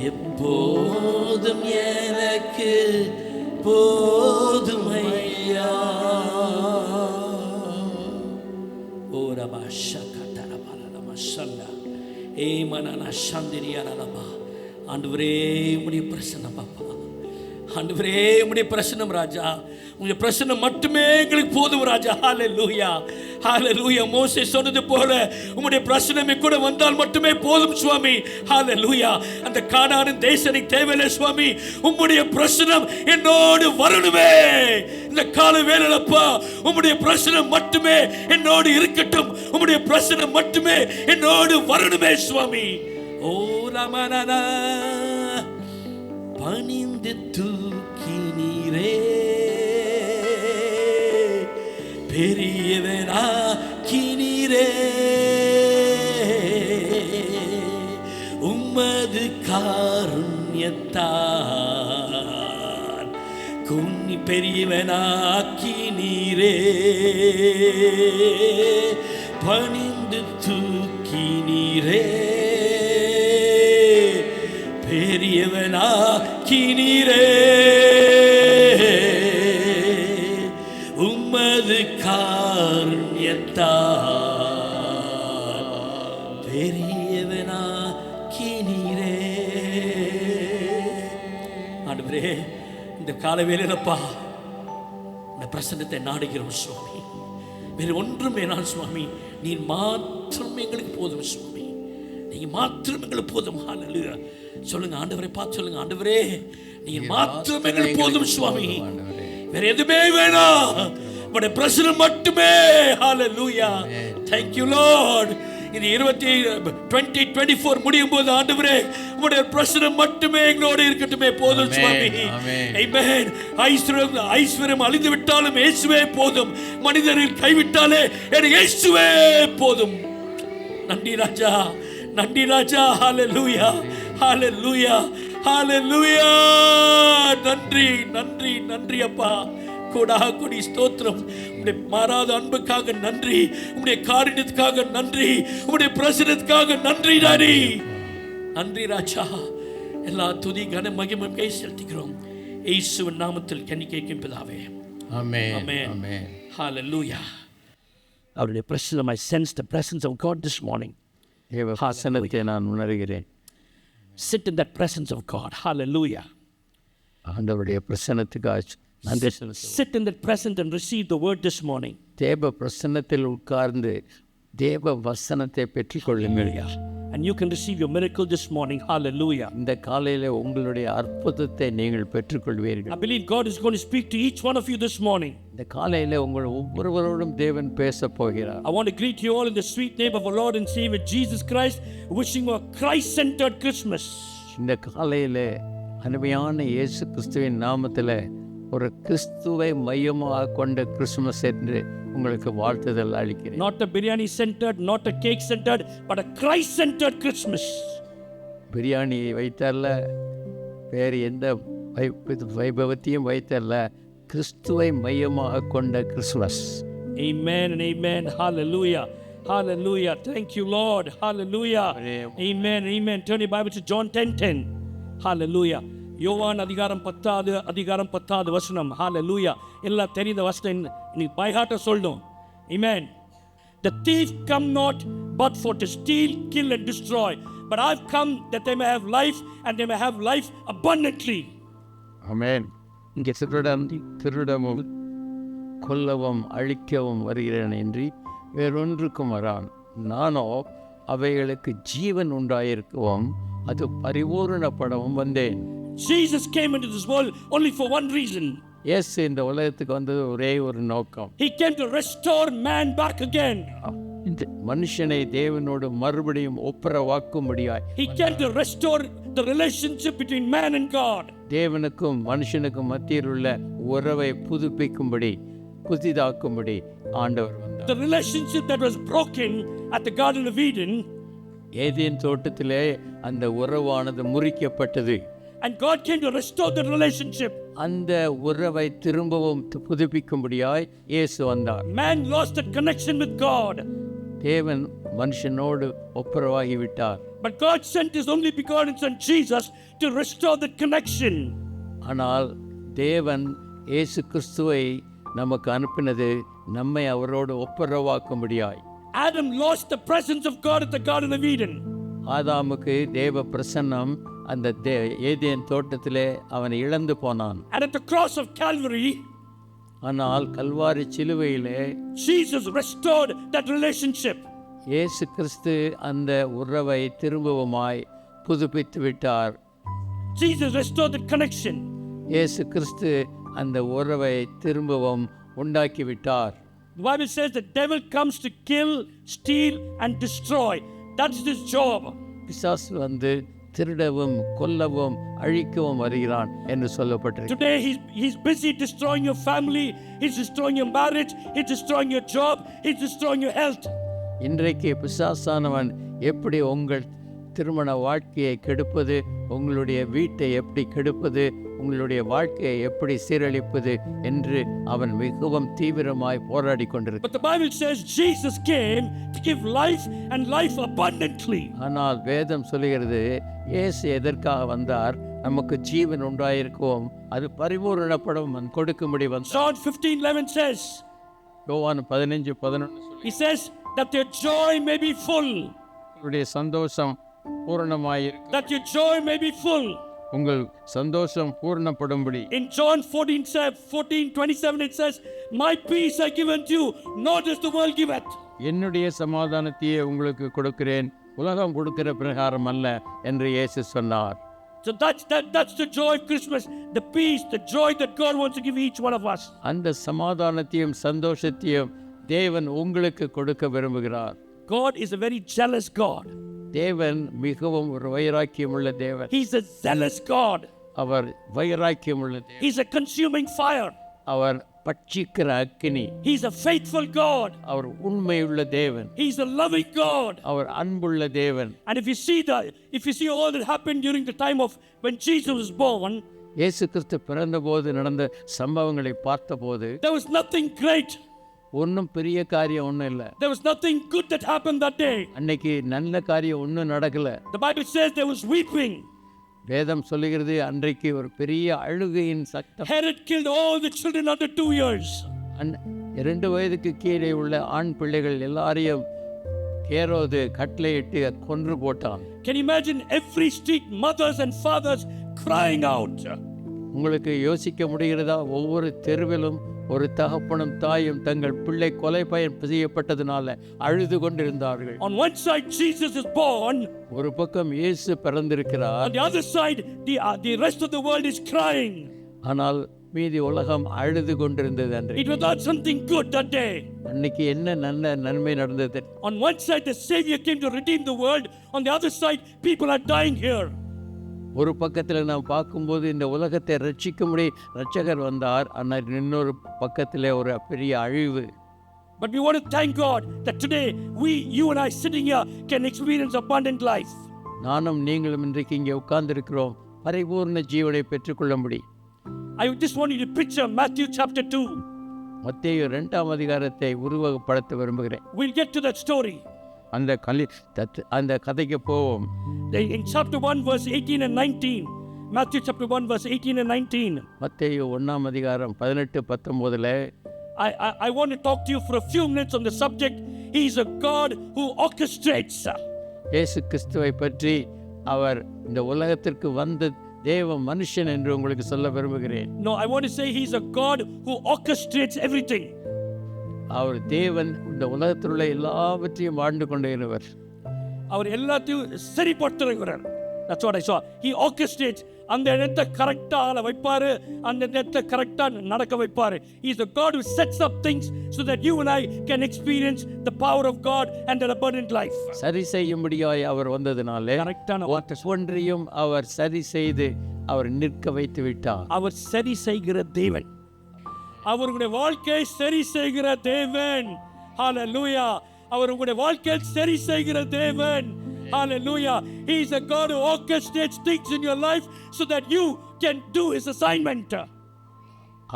எப்போதும் எனக்கு போதும் ஐயா. ஓ ரபா ஷகதரபலம ஷல்லா ஏ மனன சந்திரியாரலபா. ஆண்டவரே உம்முடைய பிரசன்னம் பாப்பா, ஆண்டவரே உம்முடைய பிரசன்னம் ராஜா, உங்களுடைய பிரசன்னம் மட்டுமே எங்களுக்கு போதும் ராஜா. ஹல்லேலூயா, ஹல்லேலூயா. மோசே சொன்னது போல உம்முடைய பிரசன்னமே கூட வந்தால் மட்டுமே போதும் சுவாமி. ஹல்லேலூயா. அந்த கானானின் தேசத்துக்கு தேவையில்லை சுவாமி, உம்முடைய பிரசன்னம் என்னோடு வரணுமே. இந்த கால வேளையிலப்பா உம்முடைய பிரசன்னம் மட்டுமே என்னோடு இருக்கட்டும், உம்முடைய பிரசன்னம் மட்டுமே என்னோடு வரணுமே சுவாமி. ஓ ரமணனா பணிந்து தூக்கினீரே, பெரியவனாக்கினீரே, உம்மது காருண்யத்தால் குன்னி பெரியவனாக்கினீரே, பணிந்து தூக்கினீரே, பெரியவனாக்கினீரே, உம்மது காருண்யத்தால் பெரியவனாக்கினீரே. ஆண்டவரே இந்த கால வேளையிலப்பா இந்த பிரசன்னத்தை நாடுகிறோம் சுவாமி. வேறு ஒன்றும் வேணாம் சுவாமி, நீர் மாத்திரம் எங்களுக்கு போதும் சுவாமி, நீங்க மாத்திரம் எங்களுக்கு போதும். ஹல்லேலூயா. சொல்லுங்க ஆண்டவரை பார்த்து சொல்லுங்க, ஆண்டவரே நீர் மாத்திரம் எங்களுக்கு போதும் சுவாமி, வேற எதுவுமே வேணாம், உம்முடைய பிரசன்னம் மட்டுமே. ஹல்லேலூயா. Thank you Lord. இது 2024 முடியும் போது ஆண்டவரே உம்முடைய பிரசன்னம் மட்டுமே எங்களோடு இருக்கட்டுமே, போதும் சுவாமி. ஆமென். ஐஸ்வர்யம் அழிந்து விட்டாலும் இயேசுவே போதும், மனிதர்கள் கைவிட்டாலே எனக்கு இயேசுவே போதும். நன்றி ராஜா, நன்றி ராஜா. ஹல்லேலூயா, ஹல்லேலூயா, ஹல்லேலூயா. நன்றி நன்றி நன்றி அப்பா. கோடாகோடி ஸ்தோத்திரம். உம்முடைய மாறாத அன்புக்காக நன்றி, உம்முடைய காரியத்துக்காக நன்றி, உம்முடைய பிரசன்னத்துக்காக நன்றி டாடி. நன்றி ராஜா. எல்லா துதி கன மகிமை கை செலுத்துகிறோம் இயேசுவின் நாமத்தில் கனி கேட்கும் பிதாவே. ஆமென், ஆமென், ஆமென். ஹல்லேலூயா. அவருடைய பிரசன்னம், I sense the presence of God this morning. தேவ பிரசன்னத்தை நான் உணர்கிறேன். Sit in that presence of God. Hallelujah. ஆண்டவருடைய பிரசன்னத்துக்காக நன்றி செலுத்துகிறேன். Sit in that presence and receive the word this morning. தேவ பிரசன்னத்தில் உட்கார்ந்து தேவ வசனத்தை பெற்றுக்கொள்ளுங்கள். And you can receive your miracle this morning. Hallelujah. இந்த காலையில உங்களுடைய அற்புதத்தை நீங்கள் பெற்றுக்கொள்வீர்கள். I believe God is going to speak to each one of you this morning. இந்த காலையில உங்கள் ஒவ்வொருவரோடும் தேவன் பேச போகிறார். I want to greet you all in the sweet name of our Lord and Savior Jesus Christ, wishing you a Christ-centered Christmas. இந்த காலையில அருமையான இயேசு கிறிஸ்துவின் நாமத்தில் ஒரு கிறிஸ்துவை மையமாக கொண்ட கிறிஸ்துமஸ் என்று உங்களுக்கு வாழ்த்துதல் அளிக்கிறேன். Not a biryani centered, not a cake centered, but a Christ centered Christmas. Biryani வைத்தல்ல, வேறு எந்த வைபவத்தையும் வைத்தல்ல, கிறிஸ்துவை மையமாக கொண்ட Christmas. Amen and amen. Hallelujah. Hallelujah. Thank you Lord. Hallelujah. Amen. Amen. Turn your Bible to John 10:10. Hallelujah. யோவான் அதிகாரம் 10 வசனம். ஹல்லேலூயா. எல்லாம் தெரிந்த வசனம் நீ பை ஹார்ட்டா சொல்லணும். Amen. The thief come not but for to steal, kill and destroy, but I've come that they may have life and they may have life abundantly. ஆமென். இங்கே திருடவும் கொல்லவும் அழிக்கவும் வருகிறேன் என்று வேறொன்றுக்கும் வரான். நானோ அவைகளுக்கு ஜீவன் உண்டாயிருக்கவும் அது பரிபூரணப்படவும் வந்தேன். Jesus came into this world only for one reason. இயேசு இந்த உலகத்துக்கு வந்தது ஒரே ஒரு நோக்கம். He came to restore man back again. இந்த மனுஷனை தேவனோடு மறுபடியும் ஒப்புரவாக்கும்படியாய். He came to restore the relationship between man and God. தேவனுக்கும் மனுஷனுக்கும் மத்தியில் உள்ள உறவை புதிதாக்கும்படி ஆண்டவர் வந்தார். The relationship that was broken at the Garden of Eden, Eden தோட்டத்திலே அந்த உறவானது முறிக்கப்பட்டது. and God came to restore the relationship. அந்த உறவை திரும்பவும் புதுப்பிக்கும்படியாய் இயேசு வந்தார். Man lost that connection with God, தேவன் மனுஷனோடு ஒப்புரவாகி விட்டார். But God sent His only begotten Son Jesus to restore the connection. ஆனால் தேவன் இயேசு கிறிஸ்துவை நமக்கு அனுப்பினது நம்மை அவரோடு ஒப்புரவாக்கும்படியாய். Adam lost the presence of God at the Garden of Eden. ஆதாமுக்கு தேவ பிரசன்னம் அந்த ஏதேன் தோட்டத்திலே அவன் இழந்து போனான். And at the cross of Calvary, ஆனால் கல்வாரி சிலுவையிலே Jesus restored that relationship. இயேசு கிறிஸ்து அந்த உறவை திரும்பவுமாய் புதுப்பித்து விட்டார். Jesus restored the connection. இயேசு கிறிஸ்து அந்த உறவை திரும்பவும் உண்டாக்கி விட்டார். The Bible says the devil comes to kill, steal and destroy. That's his job. பிசாசு வந்து திருடவும் கொல்லவும் அழிக்கவும் வருகிறான் என்று சொல்லப்பட்டிருக்கு. Today he's busy destroying your family, he's destroying your marriage, he's destroying your job, he's destroying your health. இன்றைக்கு பிசாசானவன் எப்படி உங்கள் திருமண வாழ்க்கையை கெடுப்பது, உங்களுடைய வீட்டை எப்படி கெடுப்பது, உங்களுடைய வாழ்க்கையை எப்படி சீரழிப்பது என்று அவன் மிகவும் தீவிரமாய் போராடி கொண்டிருக்கிறான். But the Bible says Jesus came to give life and life abundantly. ஆனால் வேதம் சொல்லுகிறது இயேசு எதற்காக வந்தார்? நமக்கு ஜீவன் உண்டாயிருக்கும், அது பரிபூரணப்படும் கொடுக்கும்படி வந்தார். John 15:11 says, யோவான் 15:11 he says that your joy may be full. உங்களுடைய சந்தோஷம் பூரணமாயிருக்கும். That your joy may be full. உங்கள் சந்தோஷம் பூரணப்படும்படி. In John 14:27 it says, my peace I give unto you, not as the world giveth. என்னுடைய சமாதானத்தையே உங்களுக்கு கொடுக்கிறேன், உலகம் கொடுக்கிற பிரகாரம் அல்ல என்று இயேசு சொன்னார். So that's the joy of Christmas, the peace, the joy that God wants to give each one of us. அந்த சமாதானத்தையும் சந்தோஷத்தையும் தேவன் உங்களுக்கு கொடுக்க விரும்புகிறார். God is a very jealous God. தேவன் மிகவும் ஒரு வைராக்கியமுள்ள தேவன். He's a zealous God. அவர் வைராக்கியமுள்ள தேவன். He's a consuming fire. அவர் பட்சிக்கிற அக்கினி. He's a faithful God. அவர் உண்மையுள்ள தேவன். He's a loving God. அவர் அன்புள்ள தேவன். And if you see all that happened during the time of when Jesus was born, இயேசு கிறிஸ்து பிறந்தபோது நடந்த சம்பவங்களை பார்த்தபோது there was nothing great. ஒன்றும் பெரிய காரியம் ஒன்றும் இல்லை. There was nothing good that happened that day. அன்னைக்கு நல்ல காரியம் ஒன்றும் நடக்கல. The Bible says there was weeping. வேதம் சொல்லுகிறது அன்றைக்கு ஒரு பெரிய அழுகையின் சத்தம். Herod killed all the children under 2 years. 2 வயதுக்கு கீழே உள்ள ஆண் பிள்ளைகள் எல்லாரையும் ஹேரோது கட்டளையிட்டு கொன்று போட்டான். Can you imagine every street mothers and fathers crying out? உங்களுக்கு யோசிக்க முடிகிறதா? ஒவ்வொரு தெருவிலும் ஒரு தகப்பனும் தாயும் தங்கள் பிள்ளை கொலை செய்யப்பட்டதுனால அழுது கொண்டிருந்தார்கள். On one side Jesus is born, ஒரு பக்கம் இயேசு பிறந்திருக்கிறார். on the other side the rest of the world is crying. ஆனால் மீதி உலகம் அழுது கொண்டிருந்தது. அன்று It was not something good that day. அன்னைக்கு என்ன நன்மை நடந்தது? On one side the Savior came to redeem the world, on the other side people are dying here. ஒரு பக்கத்தில் நாம் பார்க்கும்போது இந்த உலகத்தை ரட்சிக்கும்படி ரட்சகர் வந்தார். ஆனால் இன்னொரு பக்கத்தில் ஒரு பெரிய அழிவு. But we want to thank God that today you and I sitting here can experience abundant life. நானும் நீங்களும் இன்றைக்கு இங்கே உட்கார்ந்திருக்கிறோம் பரிபூர்ண ஜீவனை பெற்றுக்கொள்ளும்படி. I just want you to picture Matthew chapter 2. மத்தேயு 2ஆம் அதிகாரத்தை உருவகப்படுத்த விரும்புகிறேன். We'll get to that story. அந்த கதைக்கு போவோம். In chapter 1 verse 18 and 19. Matthew chapter 1 verse 18 and 19. மத்தேயு 1ஆம் அதிகாரம் 18-19ல I want to talk to you for a few minutes on the subject. He is a God who orchestrates. இயேசு கிறிஸ்துவை பற்றி அவர் இந்த உலகத்திற்கு வந்த தேவ மனுஷன் என்று உங்களுக்கு சொல்ல விரும்புகிறேன். No, I want to say he is a God who orchestrates everything. அவர் தேவன் இந்த உலகத்தில் உள்ள எல்லாவற்றையும் வாழ்ந்து கொண்டிருந்தவர். அவர் எல்லாத்தையும் சரிப்படுத்துகிறார். That's what I saw. He orchestrates. அந்த இடத்தை கரெக்டா ஆள வைப்பாரு, அந்த இடத்தை கரெக்டா நடக்க வைப்பாரு. He is a God who sets up things so that you and I can experience the power of God and an abundant life. சரி செய்யும்படியாய் அவர் வந்ததினாலே கரெக்டான ஒன்றையும் அவர் சரி செய்து அவர் நிற்க வைத்து விட்டார். அவர் சரி செய்கிற தேவன், அவருடைய வாழ்க்கை சரி செய்கிற தேவன். ஹalleluya. அவர் உங்களுடைய வாழ்க்கையை சரி செய்கிற தேவன். Hallelujah. He is a God who orchestrates things in your life so that you can do his assignment.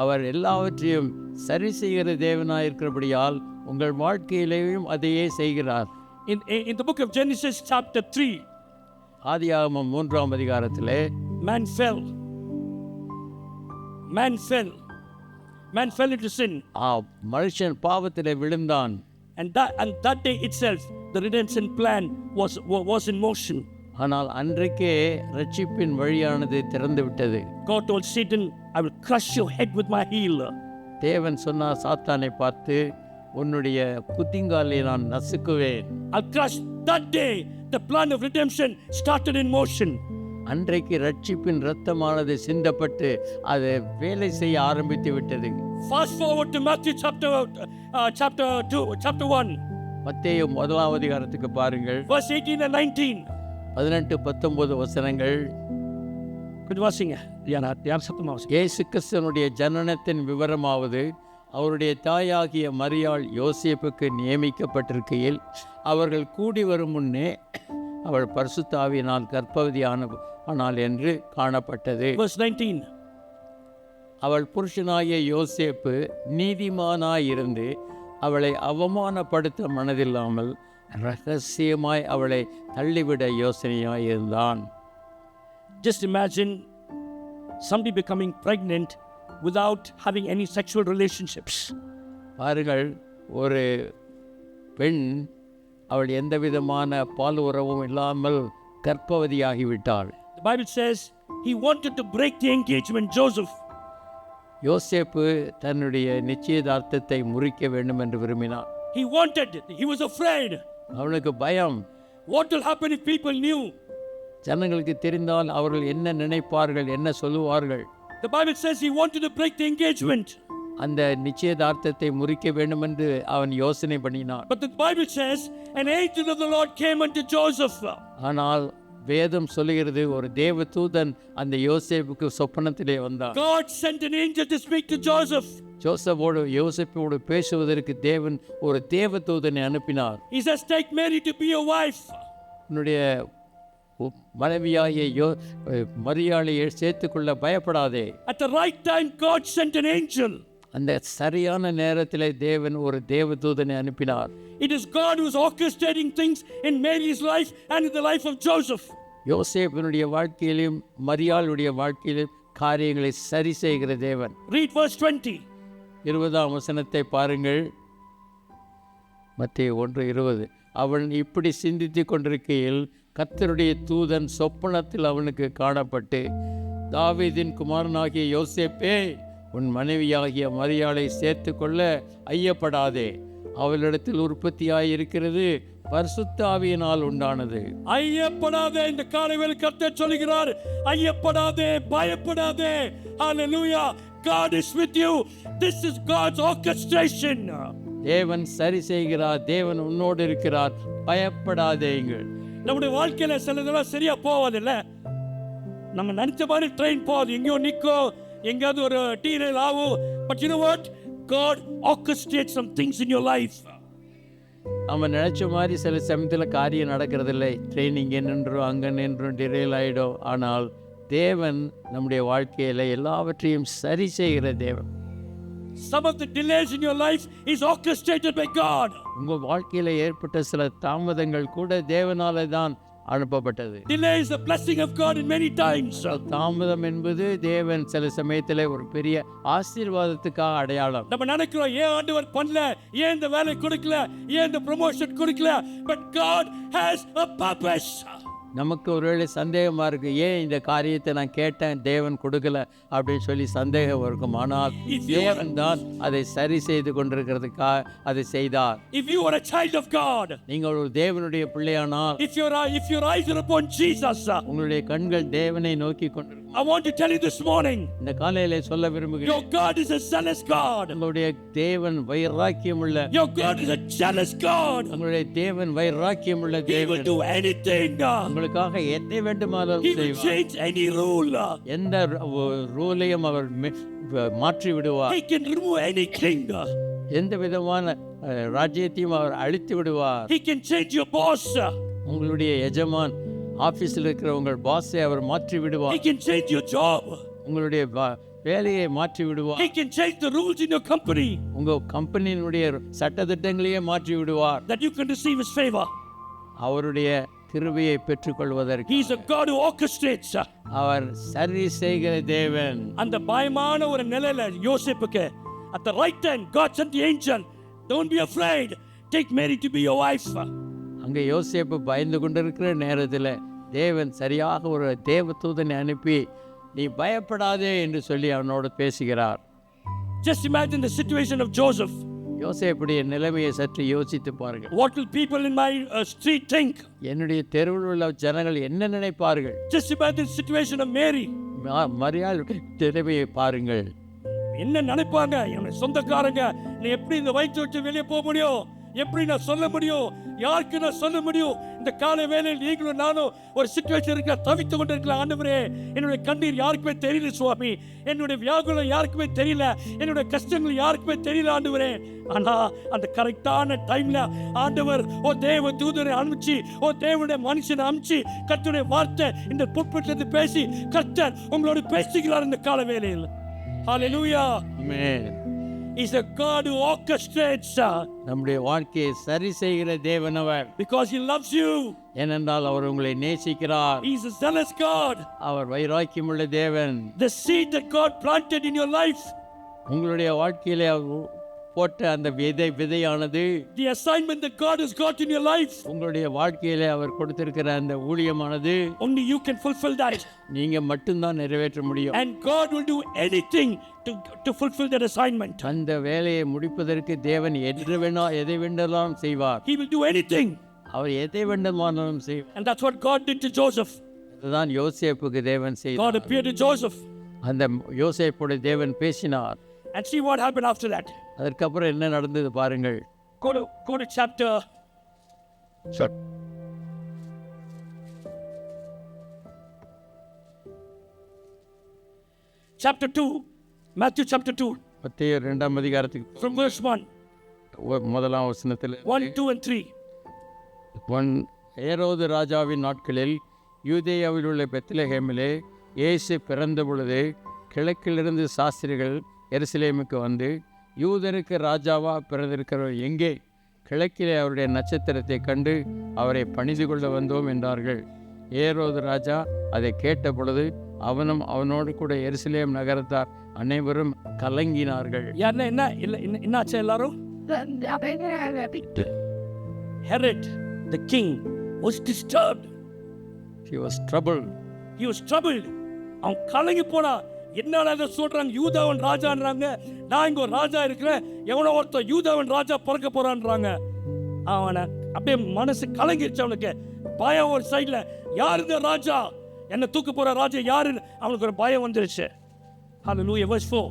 அவர் எல்லாவற்றையும் சரி செய்கிற தேவனாய் இருக்கிறபடியால் உங்கள் வாழ்க்கையிலேயும் அதையே செய்கிறார். In the book of Genesis chapter 3. ஆதியாகமம் 3ஆம் அதிகாரத்திலே man fell. Man fell. Man fell into sin. மனுஷன் பாவத்திலே விழுந்தான். And that day itself, the redemption plan was in motion. ஆனால் அன்றைக்கே ரட்சிப்பின் வழியானது திறந்து விட்டது. God told Satan, I will crush your head with my heel. தேவன் சொன்னார் சாத்தானை பார்த்து, உன்னுடைய குதிங்காலை நான் நசுக்குவேன். I'll crush. That day, the plan of redemption started in motion. அன்றைக்கு ரட்சிப்பின் இரத்தமானது சிந்தப்பட்டு அது வேலை செய்ய ஆரம்பித்து விட்டது. Fast forward to Matthew chapter 1. மத்தேயு 1ஆம் அதிகாரத்துக்கு பாருங்கள். Verse 18 and 19. 18-19 வசனங்கள். கொஞ்சம் வாசிங்க. யார் சத்தமா வாசிங்க. இயேசு கிறிஸ்துவினுடைய ஜனனத்தின் விவரமாவது, அவருடைய தாயாகிய மரியாள் யோசேப்புக்கு நியமிக்கப்பட்டிருக்கையில் அவர்கள் கூடி வரும் முன்னே அவள் பரிசுத்த ஆவியினால் கர்ப்பவதி ஆனாள் என்று காணப்பட்டது. Verse 19. அவள் புருஷனாகிய யோசேப்பு நீதிமானாயிருந்து அவளை அவமானப்படுத்த மனதில்லாமல் ரகசியமாய் அவளை தள்ளிவிட யோசனையாயிருந்தான். Just imagine somebody becoming pregnant without having any sexual relationships. பாருங்கள், ஒரு பெண் அவள் எந்த விதமான பால் உறவும் இல்லாமல் கர்ப்பவதியாகிவிட்டாள். The Bible says he wanted to break the engagement. Joseph. யோசேப்பு தன்னுடைய நிச்சயதார்த்தத்தை முறிக்க வேண்டும் என்று விரும்பினார். He wanted it. He was afraid. அவனுக்கு பயம். What will happen if people knew? ஜனங்களுக்கு தெரிந்தால் அவர்கள் என்ன நினைப்பார்கள், என்ன சொல்லுவார்கள்? The Bible says he wanted to break the engagement. அந்த நிச்சயதார்த்தத்தை முறிக்க வேண்டும் என்று அவன் யோசனை பண்ணினான். But the Bible says an angel of the Lord came unto Joseph. ஆனால் வேதம் சொல்லுகிறது, ஒரு தேவதூதன் அந்த யோசேப்புக்கு சொப்பனத்திலே வந்தான். God sent an angel to speak to Joseph. யோசேப்போடு பேசுவதற்கு தேவன் ஒரு தேவதூதனை அனுப்பினார். He says, take Mary to be your wife. உன்னுடைய மனைவியாகிய மரியாளை சேர்த்துக்கொள்ள பயப்படாதே. At the right time God sent an angel. அந்த சரியான நேரத்திலே தேவன் ஒரு தேவதூதனை அனுப்பினார். It is God who is orchestrating things in Mary's life and in the life of Joseph. யோசேப்பினுடைய வாழ்க்கையிலும் மரியாளுடைய வாழ்க்கையிலும் காரியங்களை சரி செய்கிற தேவன். Read verse 20. 20ஆம் வசனத்தை பாருங்கள். மத்தேயு 1:20. அவன் இப்படி சிந்தித்துக் கொண்டிருக்கையில் கர்த்தருடைய தூதன் சொப்பனத்தில் அவனுக்கு காணப்பட்டு, தாவீதின் குமாரனாகிய யோசேப்பே, உன் மனைவியாகிய மரியாளை சேர்த்து கொள்ள ஐயப்படாதே. அவளிடத்தில் உற்பத்தியாயிருக்கிறது பரிசுத்த ஆவியினால் உண்டானது. ஐயப்படாதே. இந்த காலையில் கர்த்தர் சொல்கிறார், ஐயப்படாதே, பயப்படாதே. Hallelujah. God is with you. This is God's orchestration. தேவன் சரி செய்கிறார். தேவன் உன்னோடு இருக்கிறார். பயப்படாதேங்கள். நம்முடைய வாழ்க்கையில சிலதெல்லாம் சரியா போவதில்லை. நம்ம நினைச்ச மாதிரி ட்ரெயின் போகுது, எங்கேயோ நிற்கும், எங்கேயாவது ஒரு டீரைல் ஆகும். But you know what? God orchestrates some things in your life. நம்ம நினைச்ச மாதிரி சில சமயத்தில் காரியம் நடக்கிறதில்லை. ட்ரெயினிங் நின்றும் அங்கே நின்றும் டிரைல் ஆகிடும். ஆனால் தேவன் நம்முடைய வாழ்க்கையில் எல்லாவற்றையும் சரி செய்கிற தேவன். Some of the delays in your life is orchestrated by God. உங்கள் வாழ்க்கையில் ஏற்பட்ட சில தாமதங்கள் கூட தேவனால தான் அனுப்பப்பட்டது. Delay is the blessing of God in many times. தாமதம் என்பது தேவன் சில சமயத்தில் ஒரு பெரிய ஆசீர்வாதத்துக்காக அடையாளம். நம்ம நினைக்கிறோம், ஏன் ஆண்டவர் பண்ணல, ஏன் இந்த வேலை கொடுக்கல, ஏன் இந்த ப்ரமோஷன் கொடுக்கல. But God has a purpose. நமக்கு ஒருவேளை சந்தேகமாக இருக்குது, ஏன் இந்த காரியத்தை நான் கேட்டேன் தேவன் கொடுக்கல அப்படின்னு சொல்லி சந்தேகம் இருக்கும். ஆனால் தேவன் தான் அதை சரி செய்து கொண்டிருக்கிறதுக்காக அதை செய்தார். If you are a child of God, நீங்கள் ஒரு தேவனுடைய பிள்ளையானால், if your eyes are upon Jesus, உங்களுடைய கண்கள் தேவனை நோக்கி கொண்டிருக்கும். I want to tell you this morning, இந்த காலையிலே சொல்ல விரும்புகிறேன், your God is a zealous God. உங்களுடைய தேவன் வைராக்கியம் உள்ள, your God is a jealous God. உங்களுடைய தேவன் வைராக்கியம் உள்ள He will தேவன். do anything. உங்களுக்காக எதை வேண்டுமானாலும் He will செய்வார். change any rule. எந்த ரூலையும் அவர் மாற்றி விடுவார். He can remove anything. எந்த விதமான ராஜ்யத்தையும் அவர் அழித்து விடுவார். He can change your boss. உங்களுடைய எஜமான், ஆபீஸில் இருக்கிற உங்கள் பாஸை அவர் மாற்றி விடுவார். He can change your job. உங்களுடைய வேலையை மாற்றி விடுவார். He can change the rules in your company. உங்க கம்பெனியினுடைய சட்டதிட்டங்களையே மாற்றி விடுவார். That you can receive his favor. அவருடைய கிருபையை பெற்றுக்கொள்வதற்கு He is a God who orchestrates. அவர் சரி செய்கிற தேவன். அந்த பயமான ஒரு நிலையில யோசேப்புக்கு at the right time God sent the angel. Don't be afraid. Take Mary to be your wife. அங்கே யோசேப்பு பயந்து கொண்டிருக்கிற நேரத்தில் தேவன் சரியாக ஒரு தேவதூதனை அனுப்பி நீ பயப்படாதே என்று சொல்லி அவனோடு பேசுகிறார். Just imagine the situation of Joseph. யோசேப்புடைய நிலைமையை சற்று யோசித்து பாருங்கள். What will people in my street think? என்னுடைய தெருவில் உள்ள ஜனங்கள் என்ன நினைப்பார்கள்? Just imagine the situation of Mary. மரியாள் நிலைமையை பாருங்கள். என்ன நினைப்பாங்க? என்னுடைய சொந்தக்காரங்க நீ எப்படி இந்த வயிற்று விட்டு வெளியே போக முடியும்? எப்படி நான் சொல்ல முடியும்? யாருக்கு நான் சொல்ல முடியும்? இந்த காலை வேளையில் நீங்களும் நானும் ஒரு சிச்சுவேஷன் இருக்க தவித்து கொண்டு இருக்கலாம். ஆண்டவரே, என்னுடைய கண்ணீர் யாருக்குமே தெரியல சுவாமி, என்னுடைய வியாகுலம் யாருக்குமே தெரியல, என்னுடைய கஷ்டங்கள் யாருக்குமே தெரியல ஆண்டவரே. ஆனா அந்த கரெக்டான டைம்ல ஆண்டவர் ஓ தேவ தூதரை அனுப்பிச்சு, ஓ தேவனுடைய மனுஷனை அனுப்பிச்சு கர்த்தருடைய வார்த்தை இந்த புட்பட்டிலிருந்து பேசி கர்த்தர் உங்களோடு பேசுகிறார் இந்த கால வேளையில். Hallelujah. Amen. He's a God who orchestrates. நம்முடைய வாழ்க்கையை சரி செய்கிற தேவன் அவர். Because he loves you. ஏனென்றால் அவர் உங்களை நேசிக்கிறார். He's a zealous God. அவர் வைராக்கியமுள்ள தேவன். The seed that God planted in your life. உங்களுடைய வாழ்க்கையிலே அவர் போட்ட அந்த விதையானது, the assignment that God has got in your life, உங்களுடைய வாழ்க்கையிலே அவர் கொடுத்திருக்கிற அந்த ஊழியமானது, only you can fulfill that. நீங்க மட்டும்தான் நிறைவேற்ற முடியும். And God will do anything to fulfill that assignment. அந்த வேலையை முடிப்பதற்கு தேவன் எதை வேண்டாலும் செய்வார். He will do anything. அவர் எதை வேண்டுமானாலும் செய்வார். And that's what God did to Joseph. அதுதான் யோசேப்புக்கு தேவன் செய்தார். God appeared to Joseph. அந்த யோசேப்போடு தேவன் பேசினார். And see what happened after that. அதற்கப்புறம் என்ன நடந்தது பாருங்கள். Go to chapter chapter 2, Matthew chapter 2. மத்தேயு 2ஆம் அதிகாரத்துக்கு from verse 1. முதலாம் வசனத்தில் 1, 2 and 3. ஏரோது ராஜாவின் நாட்களில் யூதேயாவில் உள்ள பெத்லகேமிலே இயேசு பிறந்த பொழுது கிழக்கிலிருந்து சாஸ்திரிகள் எருசலேமுக்கு வந்து, யூதருக்கு ராஜாவா பிறந்திருக்கிறவர் எங்கே? கிழக்கிலே அவருடைய நட்சத்திரத்தை கண்டு அவரை பணிந்து கொள்ள வந்தோம் என்றார்கள். ஏரோது ராஜா அதை கேட்ட பொழுது அவனும் அவனோடு கூட எருசலேம் நகரத்தார் அனைவரும் கலங்கினார்கள். என்னாச்சு எல்லாரும்? Herod the king was disturbed. He was troubled. அவன் கலங்கி போனா. என்னடா இதை சொல்றாங்க? யூதாவன் ராஜான்றாங்க. நான் இங்க ஒரு ராஜா இருக்கிறேன், எவனோ ஒருத்தர் யூதாவன் ராஜா பிறக்க போறான்றாங்க. அவனை அப்படியே மனசு கலங்கிருச்சு. அவனுக்கு பயம் ஒரு சைட்ல, யாரு இந்த ராஜா, என்ன தூக்க போற ராஜா யாருன்னு அவனுக்கு ஒரு பயம் வந்துருச்சு. Hallelujah. Verse 4.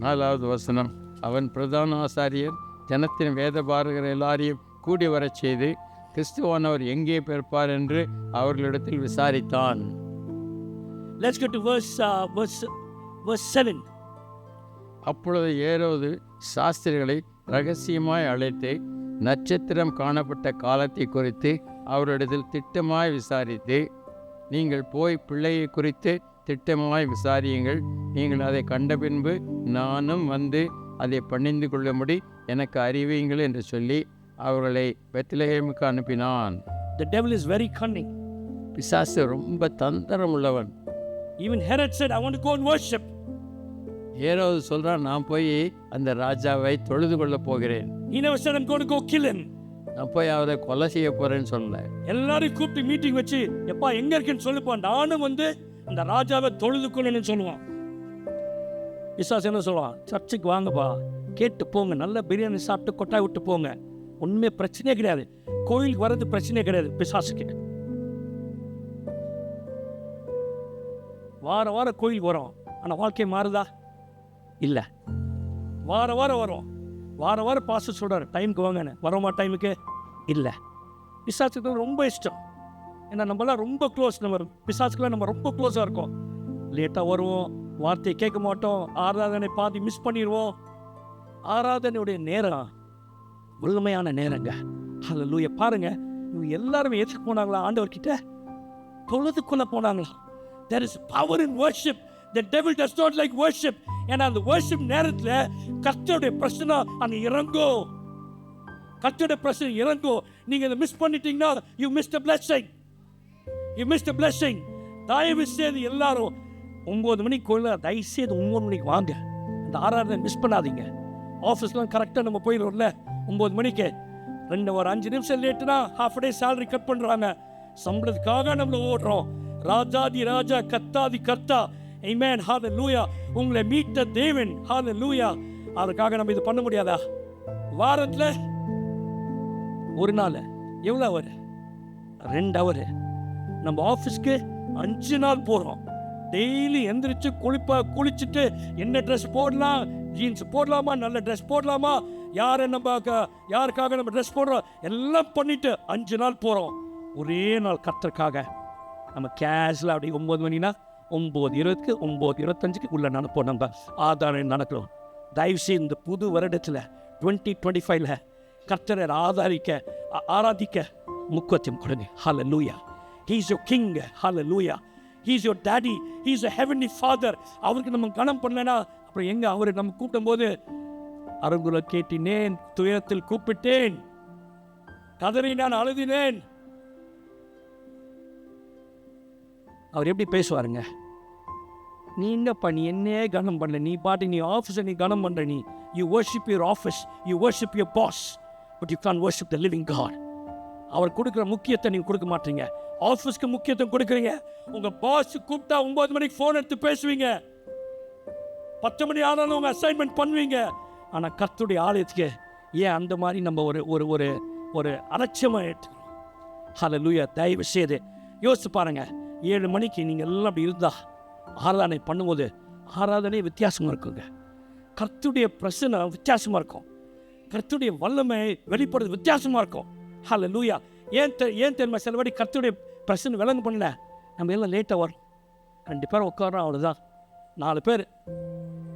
4வது வசனம். அவன் பிரதான ஆசாரியர் ஜனத்தின் வேதபாரகர் எல்லாரையும் கூடி வரச் செய்து கிறிஸ்துவானவர் எங்கே பிறப்பார் என்று அவர்களிடத்தில் விசாரித்தான். Let's go to verse 7. அப்பொழுது ஏரோது சாஸ்திரிகளை ரகசியமாய் அழைத்து நட்சத்திரம் காணப்பட்ட காலத்தை குறித்து அவரிடத்தில் திட்டமாய் விசாரித்து, நீங்கள் போய் பிள்ளையை குறித்து திட்டமாய் விசாரியுங்கள், நீங்கள் அதை கண்ட பின்பு நானும் வந்து அதை பணிந்து கொள்ளும்படி எனக்கு அறிவியுங்கள் என்று சொல்லி அவர்களை பெத்லகேமுக்கு அனுப்பினான். The devil is very cunning. பிசாசு ரொம்ப தந்திரம் உள்ளவன். Even Herod said, I want to go and worship. ஏரோது சொல்றான், நான் போய் அந்த ராஜாவை தொழுது கொள்ள போகிறேன். He never said, I'm going to go kill him. நான் போய் அவரை கொலை செய்ய போறேன்னு சொல்லல. எல்லாரையும் கூப்பிட்டு மீட்டிங் வச்சு, எப்பா எங்க இருக்குன்னு சொல்லுப்பா, நானும் வந்து அந்த ராஜாவை தொழுது கொள்ளணும்னு சொல்லுவான். பிசாசு என்ன சொல்லுவான்? சர்ச்சுக்கு வாங்கப்பா, கேட்டு போங்க, நல்ல பிரியாணி சாப்பிட்டு கொட்டாய் விட்டு போங்க, ஒண்ணுமே பிரச்சனையே கிடையாது, கோயிலுக்கு வர்றது பிரச்சனையே கிடையாது பிசாசுக்கு. வாரம் கோயிலுக்கு வரோம், ஆனால் வாழ்க்கை மாறுதா? இல்லை. வாரம் வரும், வாரம் பாஸ்டர் சொல்கிறார் டைமுக்கு வாங்கன்னு, வரோமா டைமுக்கு? இல்லை. பிசாசுக்கு ரொம்ப இஷ்டம். ஏன்னா நம்மளாம் ரொம்ப க்ளோஸ், நம்ம பிசாசுக்கெல்லாம் நம்ம ரொம்ப க்ளோஸாக இருக்கோம். லேட்டாக வருவோம், வார்த்தையை கேட்க மாட்டோம், ஆராதனை பாதி மிஸ் பண்ணிடுவோம். ஆராதனையுடைய நேரம் முழுமையான நேரங்க. ஹல்லேலூயா. பாருங்க, இவங்க எல்லாருமே எதுக்கு போனாங்களா? ஆண்டவர்கிட்ட தொழுதுக்குள்ள போனாங்களா? There is power in worship. The devil does not like worship. ஏன்னா அந்த worship நேரத்தில் கர்த்தருடைய பிரச்சனை அங்கே இறங்கும். கர்த்தருடைய பிரச்சனை இறங்கும். நீங்கள் இதை மிஸ் பண்ணிட்டீங்கன்னா you mist a blessing. You mist a blessing. தயவு செய்து எல்லாரும் 9 மணிக்குள்ள தயவுசெய்து 9 மணிக்கு வாங்க. அந்த ஆராதனை மிஸ் பண்ணாதீங்க. ஆஃபீஸ்லாம் கரெக்டாக நம்ம போயிடுவோம்ல 9 மணிக்கு. 5 நிமிஷம் லேட்டுனா half a day salary cut பண்ணுறாங்க. சம்பளத்துக்காக நம்மள ஓடுறோம். ராஜாதி ராஜா கர்த்தாதி கர்த்தா, ஆமென், ஹalleluya, உங்களை மீட்ட தேவன், ஹalleluya. அதுக்காக நம்ம இது பண்ண முடியாதா? வாரத்தில் ஒரு நாள் எவ்வளோ அவர்? 2 ஹவர். நம்ம ஆஃபீஸ்க்கு 5 நாள் போகிறோம். டெய்லி எந்திரிச்சு குளிச்சுட்டு என்ன ட்ரெஸ் போடலாம், ஜீன்ஸ் போடலாமா, நல்ல ட்ரெஸ் போடலாமா, யாருக்காக நம்ம ட்ரெஸ் போடுறோம் எல்லாம் பண்ணிட்டு 5 நாள் போகிறோம். ஒரே நாள் கர்த்தருக்காக நம்ம கேஷில் அப்படி 9 மணினா 9:20 9:25 உள்ள நடப்போம். நம்ம ஆதாரம் நடக்கிறோம். தயவுசெய்து இந்த புது வருடத்தில் 2025 கர்த்தரை ஆராதிக்க முக்கியத்துவம் கொடுங்க. ஹalleluya. He is your king. Hallelujah. He is your daddy. He is a heavenly father. அவருக்கு நம்ம கனம் பண்ணலனா அப்புறம் எங்க அவரை நம்ம கூப்பிடும் போது அருங்குல கேட்டினேன், துயரத்தில் கூப்பிட்டேன், கதறி நான் அழுதினேன். அவர் எப்படி பேசுவாருங்க? நீ என்னப்பா, நீ என்னையே கனம் பண்ணல, நீ பாட்டு நீ ஆஃபீஸை நீ கனம் பண்ணுற, நீ you worship your office, you worship your boss, but you can't worship the living God. அவர் கொடுக்குற முக்கியத்தை நீங்கள் கொடுக்க மாட்டீங்க. ஆஃபீஸ்க்கு முக்கியத்துவம் கொடுக்குறீங்க. உங்கள் பாஸ் கூப்பிட்டா 9 மணிக்கு ஃபோன் எடுத்து பேசுவீங்க. 10 மணி ஆனாலும் உங்கள் அசைன்மெண்ட் பண்ணுவீங்க. ஆனால் கர்த்தருடைய ஆலயத்துக்கு ஏன் அந்த மாதிரி நம்ம ஒரு ஒரு ஒரு அலட்சியமாக எடுத்துக்கிறோம்? ஹalleluya. தயவு செய்து யோசிச்சு பாருங்க. 7 மணிக்கு நீங்கள் எல்லாம் அப்படி இருந்தால் ஆராதனை பண்ணும்போது ஆராதனை வித்தியாசமாக இருக்குங்க. கர்த்தருடைய பிரசன்னம் வித்தியாசமாக இருக்கும். கர்த்தருடைய வல்லமை வெளிப்படுறது வித்தியாசமாக இருக்கும். ஹalleluya. ஏன் தெரியுமா? சிலபடி கர்த்தருடைய பிரசன்னம் விளங்கு பண்ணல, நம்ம எல்லாம் லேட்டாக வரும். 2 பேர் உட்காரோம், அவ்வளோதான். 4 பேர்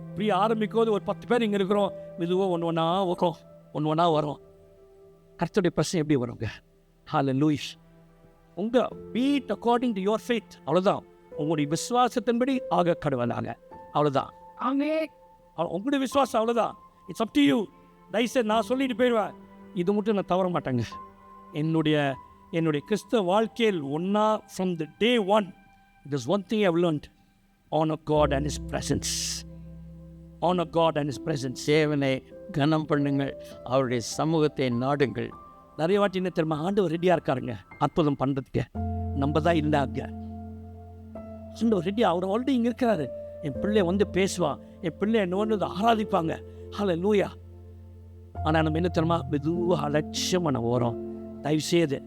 இப்படி ஆரம்பிக்கும் போது ஒரு 10 பேர் இங்கே இருக்கிறோம். மெதுவாக ஒன்று ஒன்றா வரும். கர்த்தருடைய பிரசன்னம் எப்படி வருங்க? ஹalleluya. உங்கள் be it according to your faith, அவ்வளோதான். உங்களுடைய விசுவாசத்தின்படி ஆக கடவுளாங்க, அவ்வளோதான். உங்களுடைய விசுவாசம் அவ்வளோதான். It's up to you. தயவுசெய்து நான் சொல்லிட்டு போயிடுவேன், இது மட்டும் நான் தவற மாட்டேங்க. என்னுடைய கிறிஸ்தவ வாழ்க்கையில் from the day 1 there's one thing I've learned: honor God and His presence. Honor God and His presence. தேவனை கனம் பண்ணுங்கள், அவருடைய சமூகத்தை நாடுங்கள். நிறைய வாட்டி என்ன தெரியுமா? ஆண்டவர் ரெடியாக இருக்காருங்க அற்புதம் பண்ணுறதுக்கு. நம்ம தான் இல்லாங்க. ஆண்டவர் ரெடியாக, அவர் ஆல்ரெடி இங்கே இருக்கிறாரு. என் பிள்ளை வந்து பேசுவான், என் பிள்ளை என்ன வந்து ஆராதிப்பாங்க. ஹalleluya. ஆனால் நம்ம என்ன தெரியுமா? மெதுவாக அலட்சியமாக நம்ம வரோம். தயவுசெய்து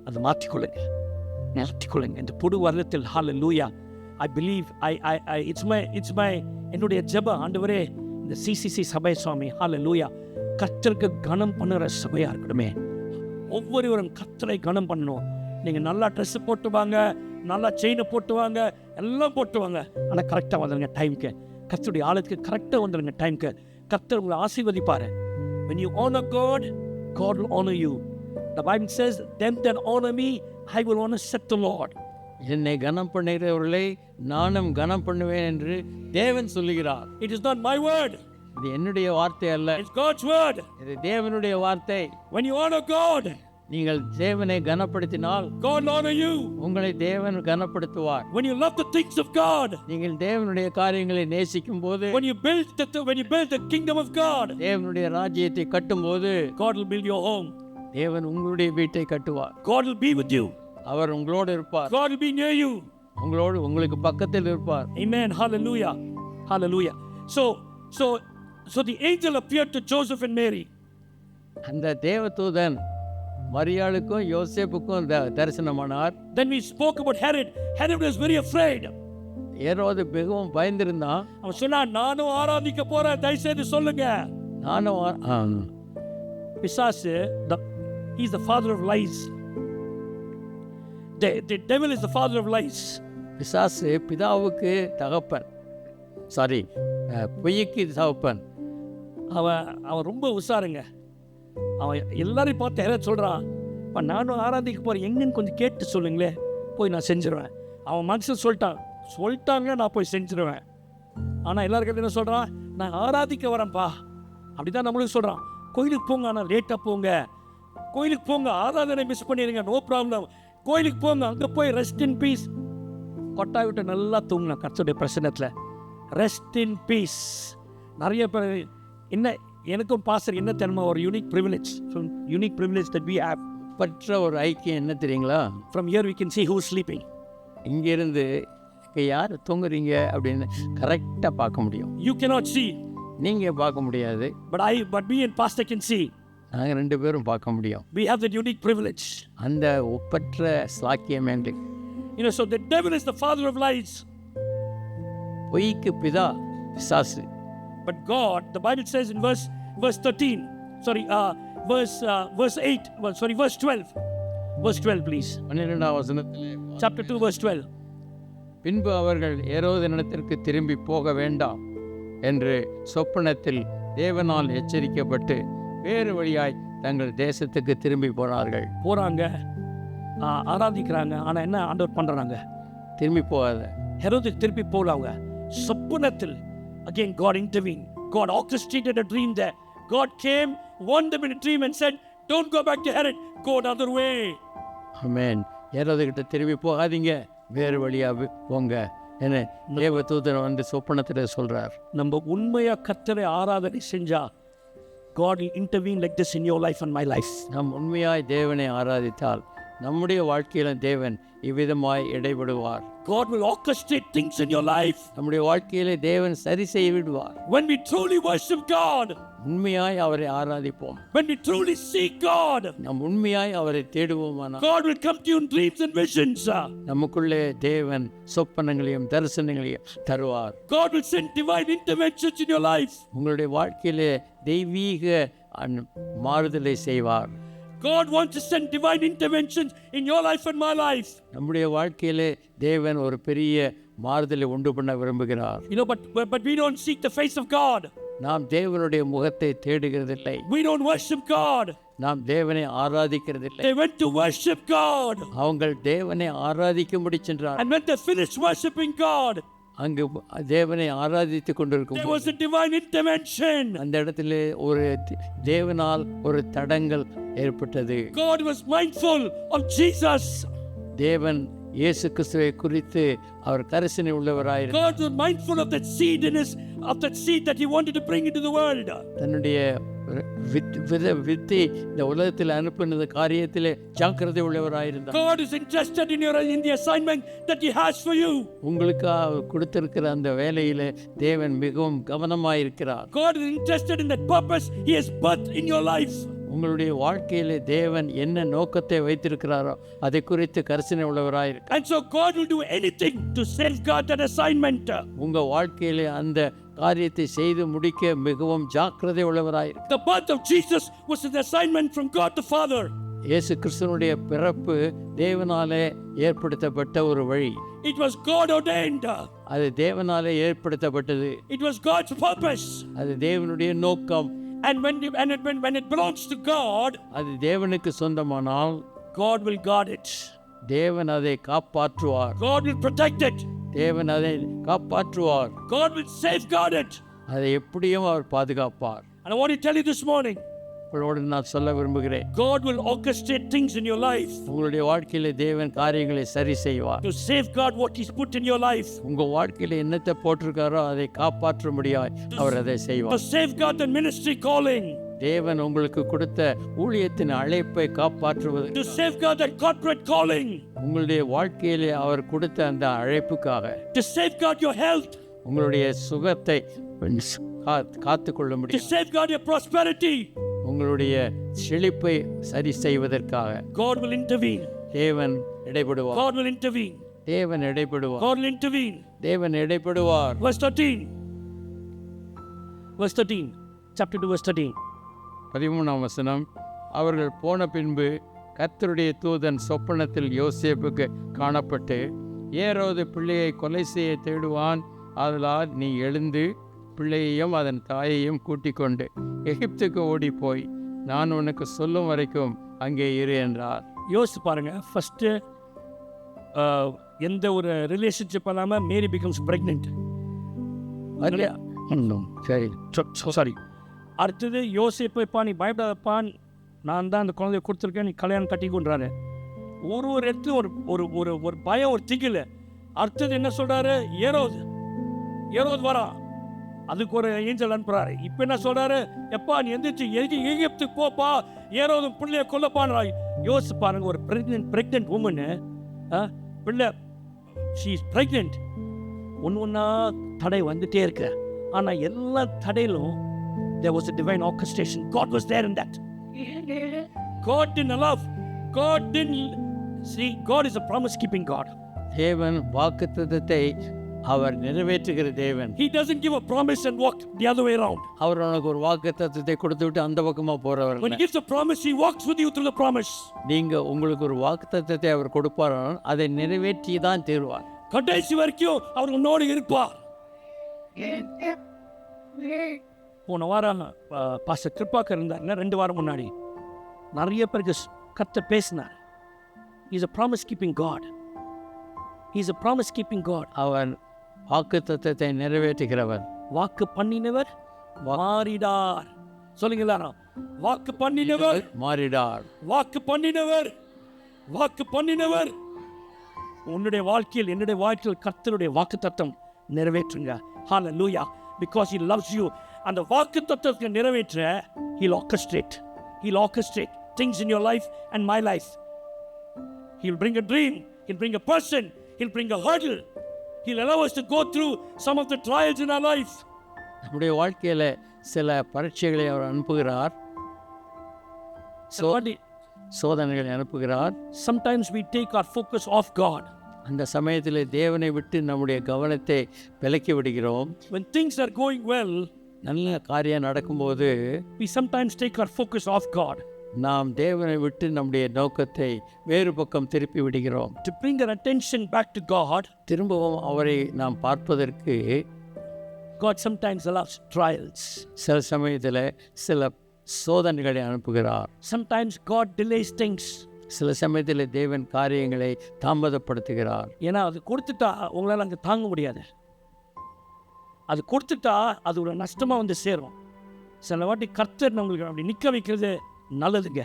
அதை மாற்றிக்கொள்ளுங்க. இந்த புது வருடத்தில் ஹalleluya. I believe it's my என்னுடைய ஜெபம், ஆண்டவரே இந்த CCC சபை சுவாமி ஹalleluya கர்த்தருக்கு கனம் பண்ணுற சபையாக இருக்கணுமே. ஒவ்வொருவரும் கர்த்தரை கனம் பண்ணணும். நீங்கள் நல்லா ட்ரெஸ்ஸு போட்டு வாங்க, நல்லா செயினை போட்டு வாங்க, எல்லாம் போட்டு வாங்க, ஆனால் கரெக்டாக வந்துடுங்க டைமுக்கு. கர்த்தருடைய ஆலயத்துக்கு கரெக்டாக வந்துடுங்க டைமுக்கு. கர்த்தர் உங்களை ஆசீர்வதிப்பார். When you honor God, God will honor you. The Bible says, them that honor me, I will honor, said the Lord. என்னை கனம் பண்ணுகிறவர்களை நானும் கனம் பண்ணுவேன் என்று தேவன் சொல்லுகிறார். It is not my word. இது என்னுடைய வார்த்தை அல்ல, it's God's word. இது தேவனுடைய வார்த்தை. When you honor God, நீங்கள் தேவனை கனப்படுத்தினால் God will honor you. உங்களை தேவன் கனப்படுத்துவார். When you love the things of God, நீங்கள் தேவனுடைய காரியங்களை நேசிக்கும் போது, when you build the kingdom of God, தேவனுடைய ராஜ்யத்தை கட்டும்போது, God will build your home. தேவன் உங்களுடைய வீட்டை கட்டுவார். God will be with you. அவர் உங்களோடு இருப்பார். God will be near you. உங்களுக்கு பக்கத்தில் இருப்பார். Amen. Hallelujah. Hallelujah. So the angel appeared to Joseph and Mary. அந்த தேவதூதன் மரியாளுக்கும் யோசேப்புக்கும் தரிசனமானார். Then we spoke about Herod. Herod was very afraid. ஏரோது மிகவும் பயந்திருந்தான். அவன் சொன்னான், நானும் ஆராதிக்க போறேன், தயவுசெய்து சொல்லுங்க. பிசாசு, he is the father of lies. The devil is the father of lies. பிசாசு பிதாவுக்கு தகப்பன், பொய்க்கு தகப்பன். அவன் ரொம்ப உஷாருங்க. அவன் எல்லாரையும் பார்த்து யாராவது சொல்கிறான், இப்போ நானும் ஆராதிக்க போகிறேன், எங்கன்னு கொஞ்சம் கேட்டு சொல்லுங்களே, போய் நான் செஞ்சிருவேன். அவன் மனசில் சொல்லிட்டாங்க, நான் போய் செஞ்சிருவேன். ஆனால் எல்லாருக்கிட்ட என்ன சொல்கிறான்? நான் ஆராதிக்க வரேன்ப்பா. அப்படி தான் நம்மளுக்கு சொல்கிறான். கோயிலுக்கு போங்க, ஆனால் லேட்டாக போங்க. கோயிலுக்கு போங்க, ஆராதனை மிஸ் பண்ணிடுங்க, நோ ப்ராப்ளம். கோயிலுக்கு போங்க, அங்கே போய் ரெஸ்ட் இன் பீஸ். கொட்டாய் விட்டு நல்லா தூங்கலாம் கர்த்தருடைய பிரசன்னத்தில். Rest in peace. நிறைய பேர் என்ன, எனக்கும் பாஸ்டர் என்ன தெரியுமா, ஒரு unique privilege that we have. பற்ற ஒரு ஐக்கியம் என்ன தெரியுங்களா? From here we can see who's sleeping. இங்கேருந்து யார் தூங்குறீங்க அப்படின்னு கரெக்டாக பார்க்க முடியும். You cannot see, நீங்கள் பார்க்க முடியாது, but me and pastor can see. நாங்கள் 2 பேரும் பார்க்க முடியும். We have that unique privilege. அந்த ஒப்பற்ற ஸ்லாக்கியம் எங்களுக்கு. So the devil is the father of lies. பொய்க்கு பிதா பிசாசு. But God, the Bible says in verse 13, verse 8, verse 12. Verse 12, please. 12ஆம் வசனத்தில் Chapter 2, verse 12. பின்பு அவர்கள் ஏரோதினிடத்திற்கு திரும்பி போக வேண்டாம் என்று சொப்பனத்தில் தேவனால் எச்சரிக்கப்பட்டு வேறு வழியாய் தங்கள் தேசத்துக்கு திரும்பி போனார்கள். போகிறாங்க, ஆராதிக்கிறாங்க. ஆனால் என்ன ஆண்டவர் பண்ணுறாங்க? திரும்பி போகாத. ஹெரோதுக்கு திருப்பி போகலாங்க. சொப்பனத்தில் again God intervened. God orchestrated a dream there. God came, warned them in a dream and said, don't go back to Herod, go another way. ஆமென். ஏரோதுகிட்ட திரும்பி போகாதீங்க, வேறு வழியாக போங்க என தேவதூதன் வந்து சொப்பனத்தில் சொல்கிறார். நம்ம உண்மையாக கர்த்தரை ஆராதனை செஞ்சா God will intervene like this in your life and my life. நாம் உண்மையாய் தேவனை ஆராதித்தால் நம்முடைய வாழ்க்கையிலும் தேவன் இவ்விதமாய் இடைபடுவார். God will orchestrate things in your life. நம்முடைய வாழ்க்கையிலே தேவன் சரி செய்து விடுவார். When we truly worship God, உண்மையாய் அவரை ஆராதிப்போம், when we truly seek God, நாம் உண்மையாய் அவரை தேடுவோமானால் God will come to you in dreams and visions. நமக்குள்ளே தேவன் சொப்பனங்களையும் தரிசனங்களையும் தருவார். God will send divine interventions in your life. உங்களுடைய வாழ்க்கையிலே தெய்வீக மாறுதலை செய்வார். God wants to send divine interventions in your life and my life. நம்முடைய வாழ்க்கையிலே தேவன் ஒரு பெரிய மாறுதலை உண்டு பண்ண விரும்புகிறார். But we don't seek the face of God. நாம் தேவனுடைய முகத்தை தேடுகிறதில்லை. We don't worship God. நாம் தேவனை ஆராதிக்கிறதில்லை. They went to worship God. அவங்கள் தேவனை ஆராதிக்கும்படி சென்றார். And when they finished worshiping God, அங்கு தேவனை ஆராதித்துக் கொண்டிருக்கும் there was a divine intervention. அந்த இடத்திலே ஒரு தேவனால் ஒரு தடங்கல் ஏற்பட்டது. God was mindful of Jesus. தேவன் இயேசு கிறிஸ்துவை குறித்து அவர் கரிசனை உள்ளவராயிருந்தார். God was mindful of that seed that he wanted to bring into the world. தன்னுடைய வித்தை இந்த உலகத்தில் அனுப்பினது காரியத்திலே ஜாக்கிரதை உள்ளவராயிருந்தார். God is interested in the assignment that he has for you. உங்களுக்கு கொடுத்திருக்கிற அந்த வேலையிலே தேவன் மிகவும் கவனமாயிருக்கிறார். God is interested in that purpose he has birthed in your life. உங்களுடைய வாழ்க்கையிலே தேவன் என்ன நோக்கத்தை வைத்திருக்கிறாரோ அதை குறித்து கரிசனை உள்ளவராயிருக்கிறார். And so God will do anything to safeguard that assignment. உங்க வாழ்க்கையிலே அந்த காரியத்தை செய்து முடிக்க மிகவும் ஜாக்கிரதை உள்ளவராயிருக்கிறார். The birth of Jesus was an assignment from God the Father. இயேசு கிறிஸ்துவினுடைய பிறப்பு தேவனாலே ஏற்படுத்தப்பட்ட ஒரு வழி. It was God ordained. அது தேவனாலே ஏற்படுத்தப்பட்டது. It was God's purpose. அது தேவனுடைய நோக்கம். And when it belongs to God, அது தேவனுக்கு சொந்தமானால் God will guard it. தேவன் அதை காப்பாற்றுவார். God will protect it. தேவன் அதை காப்பாற்றுவார். God will safeguard it. அதை எப்படியும் அவர் பாதுகாப்பார். And I want to tell you this morning, உங்களோடு நான் சொல்ல விரும்புகிறேன், God will orchestrate things in your life உங்களுடைய வாழ்க்கையில தேவன் காரியங்களை சரி செய்வார். to safeguard what he's put in your life, உங்க வாழ்க்கையில என்னத்தை போட்டிருக்காரோ அதை காப்பாற்ற முடியாது அவர் அதை to செய்வார். safeguard the ministry calling, தேவன் உங்களுக்கு கொடுத்த ஊழியத்தின் அழைப்பை காப்பாற்றுவது, to safeguard that corporate calling, உங்களுடைய வாழ்க்கையிலே அவர் கொடுத்த அந்த அழைப்புக்காக, to safeguard your health, உங்களுடைய சுகத்தை காத்துக்கொள்ள to முடியும், safeguard your prosperity. உங்களுடைய செழிப்பை சரி செய்வதற்காக God will intervene. தேவன் இடைபடுவார். God will intervene. தேவன் இடைபடுவார். God will intervene. தேவன் இடைபடுவார். Verse 13. Verse 13. Chapter 2, verse 13. 13ஆம் வசனம். அவர்கள் போன பின்பு கர்த்தருடைய தூதன் சொப்பனத்தில் யோசேப்புக்கு காணப்பட்டு, ஏரோது பிள்ளையை கொலை செய்ய தேடுவான், ஆதலால் நீ எழுந்து பிள்ளையையும் அதன் தாயையும் கூட்டிக் கொண்டு எகிப்துக்கு ஓடி போய் நான் உனக்கு சொல்லும் வரைக்கும் அங்கே இரு என்றார். யோசிச்சு பாருங்க. ஃபர்ஸ்ட் எந்த ஒரு ரிலேஷன்ஷிப் இல்லாம மேரி பிகம்ஸ் பிரெக்னென்ட். சரி, சாரி. அடுத்தது யோசேப்பு, நீ பயப்படாதப்பான், நான் தான் அந்த குழந்தைய கொடுத்துருக்கேன், நீ கல்யாணம் கட்டிக்கொண்டாரு. ஒரு இடத்துல ஒரு ஒரு ஒரு ஒரு பயம், ஒரு திகில். அடுத்தது என்ன சொல்கிறாரு? ஏரோது வரா, அதுக்கு ஒரு ஏஞ்சல் அனுப்புறாரு. இப்போ என்ன சொல்கிறாரு? எப்பா நீ எந்திரிச்சு எகிப்துக்கு போப்பா, ஏரோது பிள்ளைய கொல்லப்பான்னு. யோசிச்சு பாருங்க, ஒரு ப்ரெக்னென்ட் உமனு, பிள்ளை, ஷீ இஸ் ப்ரெக்னென்ட். ஒன்றா தடை வந்துட்டே இருக்கு. ஆனால் எல்லா தடையிலும் there was a divine orchestration. God was there in that. God didn't allow. God didn't see. God is a promise-keeping God. தேவன் வாக்குத்தத்தத்தை அவர் நிறைவேற்றுகிற தேவன். He doesn't give a promise and walk the other way around. அவர் உனக்கு ஒரு வாக்குத்தத்தத்தை கொடுத்துவிட்டு அந்த பக்கமாக போகிறவர். When he gives a promise, he walks with you through the promise. நீங்கள் உங்களுக்கு ஒரு வாக்குத்தத்தத்தை அவர் கொடுப்பார், அதை நிறைவேற்றி தான் தீருவார். கடைசி வரைக்கும் அவர் உன்னோடு இருப்பார். போன வாரம் பாஸ்டர் கிருபாக்கர் இருந்தாருன்னா 2 வாரம் முன்னாடி நிறைய பேருக்கு கர்த்தர் பேசினார். He is a promise-keeping God. He is a promise-keeping God. அவர் வாக்குத்தத்தத்தை நிறைவேற்றுகிறவர். வாக்கு பண்ணினவர் மாறிடார். சொல்லுங்களா? வாக்கு பண்ணினவர் மாறிடார். வாக்கு பண்ணினவர், வாக்கு பண்ணினவர். உன்னுடைய வாழ்க்கையில், என்னுடைய வாழ்க்கையில் கர்த்தருடைய வாக்குத்தத்தம் நிறைவேற்றுங்க. Hallelujah. Because he loves you. அந்த வாக்குத்தத்தத்தை நிறைவேற்ற he'll orchestrate things in your life and my life. He'll bring a dream, he'll bring a person, he'll bring a hurdle. He'll allow us to go through some of the trials in our life. நம்முடைய வாழ்க்கையில் சில பரீட்சைகளை அவர் அனுப்புகிறார், சோதனைகளை அனுப்புகிறார். Sometimes we take our focus off God. அந்த சமயத்தில் தேவனை விட்டு நம்முடைய கவனத்தை விலக்கி விடுகிறோம். When things are going well, நல்ல காரியம் நடக்கும்போது we sometimes take our focus off God. நாம் தேவனை விட்டு நம்முடைய நோக்கத்தை வேறு பக்கம் திருப்பி விடுகிறோம். To bring our attention back to God, திரும்பவும் அவரை நாம் பார்ப்பதற்கு God sometimes allows trials. சில சமயத்தில் சில சோதனைகளை அனுப்புகிறார். Sometimes God delays things. சில சமயத்தில் தேவன் காரியங்களை தாமதப்படுத்துகிறார். ஏன்னா அது கொடுத்துட்டா உங்களால் அங்கே தாங்க முடியாது. அது கொடுத்துட்டா அது ஒரு நஷ்டமாக வந்து சேரும். சில வாட்டி கர்த்தர் நம்மளுக்கு அப்படி நிற்க வைக்கிறது நல்லதுங்க.